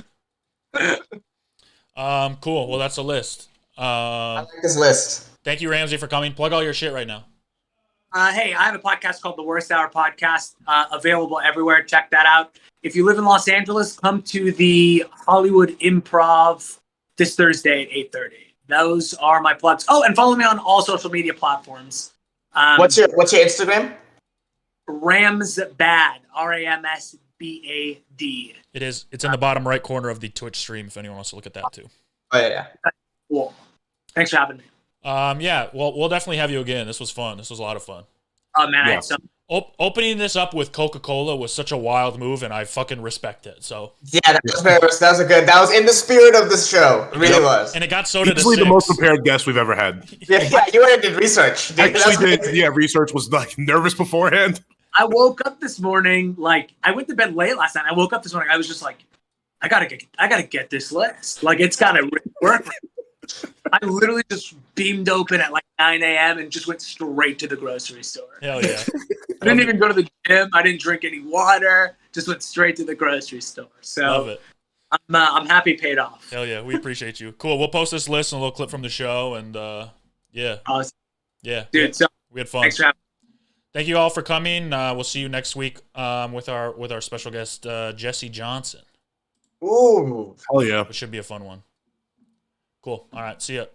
[SPEAKER 2] Cool. Well, that's a list.
[SPEAKER 1] I like this list.
[SPEAKER 2] Thank you, Ramsey, for coming. Plug all your shit right now.
[SPEAKER 4] Hey, I have a podcast called The Worst Hour Podcast, available everywhere. Check that out. If you live in Los Angeles, come to the Hollywood Improv this Thursday at 8:30. Those are my plugs. Oh, and follow me on all social media platforms.
[SPEAKER 1] What's your Instagram?
[SPEAKER 4] Ramsbad, RAMSBAD.
[SPEAKER 2] It's in the bottom right corner of the Twitch stream if anyone wants to look at that too.
[SPEAKER 1] Oh yeah.
[SPEAKER 4] Cool. Thanks for having me.
[SPEAKER 2] Yeah, well, we'll definitely have you again. This was fun. This was a lot of fun.
[SPEAKER 4] Oh man,
[SPEAKER 3] Yeah.
[SPEAKER 2] Opening this up with Coca-Cola was such a wild move, and I fucking respect it. So
[SPEAKER 1] yeah, that was in the spirit of this show. It really was.
[SPEAKER 2] And it got so to
[SPEAKER 3] Easily the most prepared guest we've ever had.
[SPEAKER 1] Yeah, you went and did research.
[SPEAKER 3] Research was like nervous beforehand.
[SPEAKER 4] I woke up this morning, like I went to bed late last night. I woke up this morning, I was just like, I gotta get this list. Like it's gotta work. I literally just beamed open at like 9 a.m. and just went straight to the grocery store.
[SPEAKER 2] Hell yeah.
[SPEAKER 4] I didn't even go to the gym. I didn't drink any water. Just went straight to the grocery store. So
[SPEAKER 2] Love it.
[SPEAKER 4] I'm happy it paid off.
[SPEAKER 2] Hell yeah, we appreciate you. Cool. We'll post this list and a little clip from the show, and yeah.
[SPEAKER 4] Awesome.
[SPEAKER 2] Yeah.
[SPEAKER 4] Dude, so
[SPEAKER 2] we had fun.
[SPEAKER 4] thanks for having me.
[SPEAKER 2] Thank you all for coming. We'll see you next week with our special guest Jesse Johnson.
[SPEAKER 1] Ooh.
[SPEAKER 3] Hell yeah.
[SPEAKER 2] It should be a fun one. Cool. All right. See ya.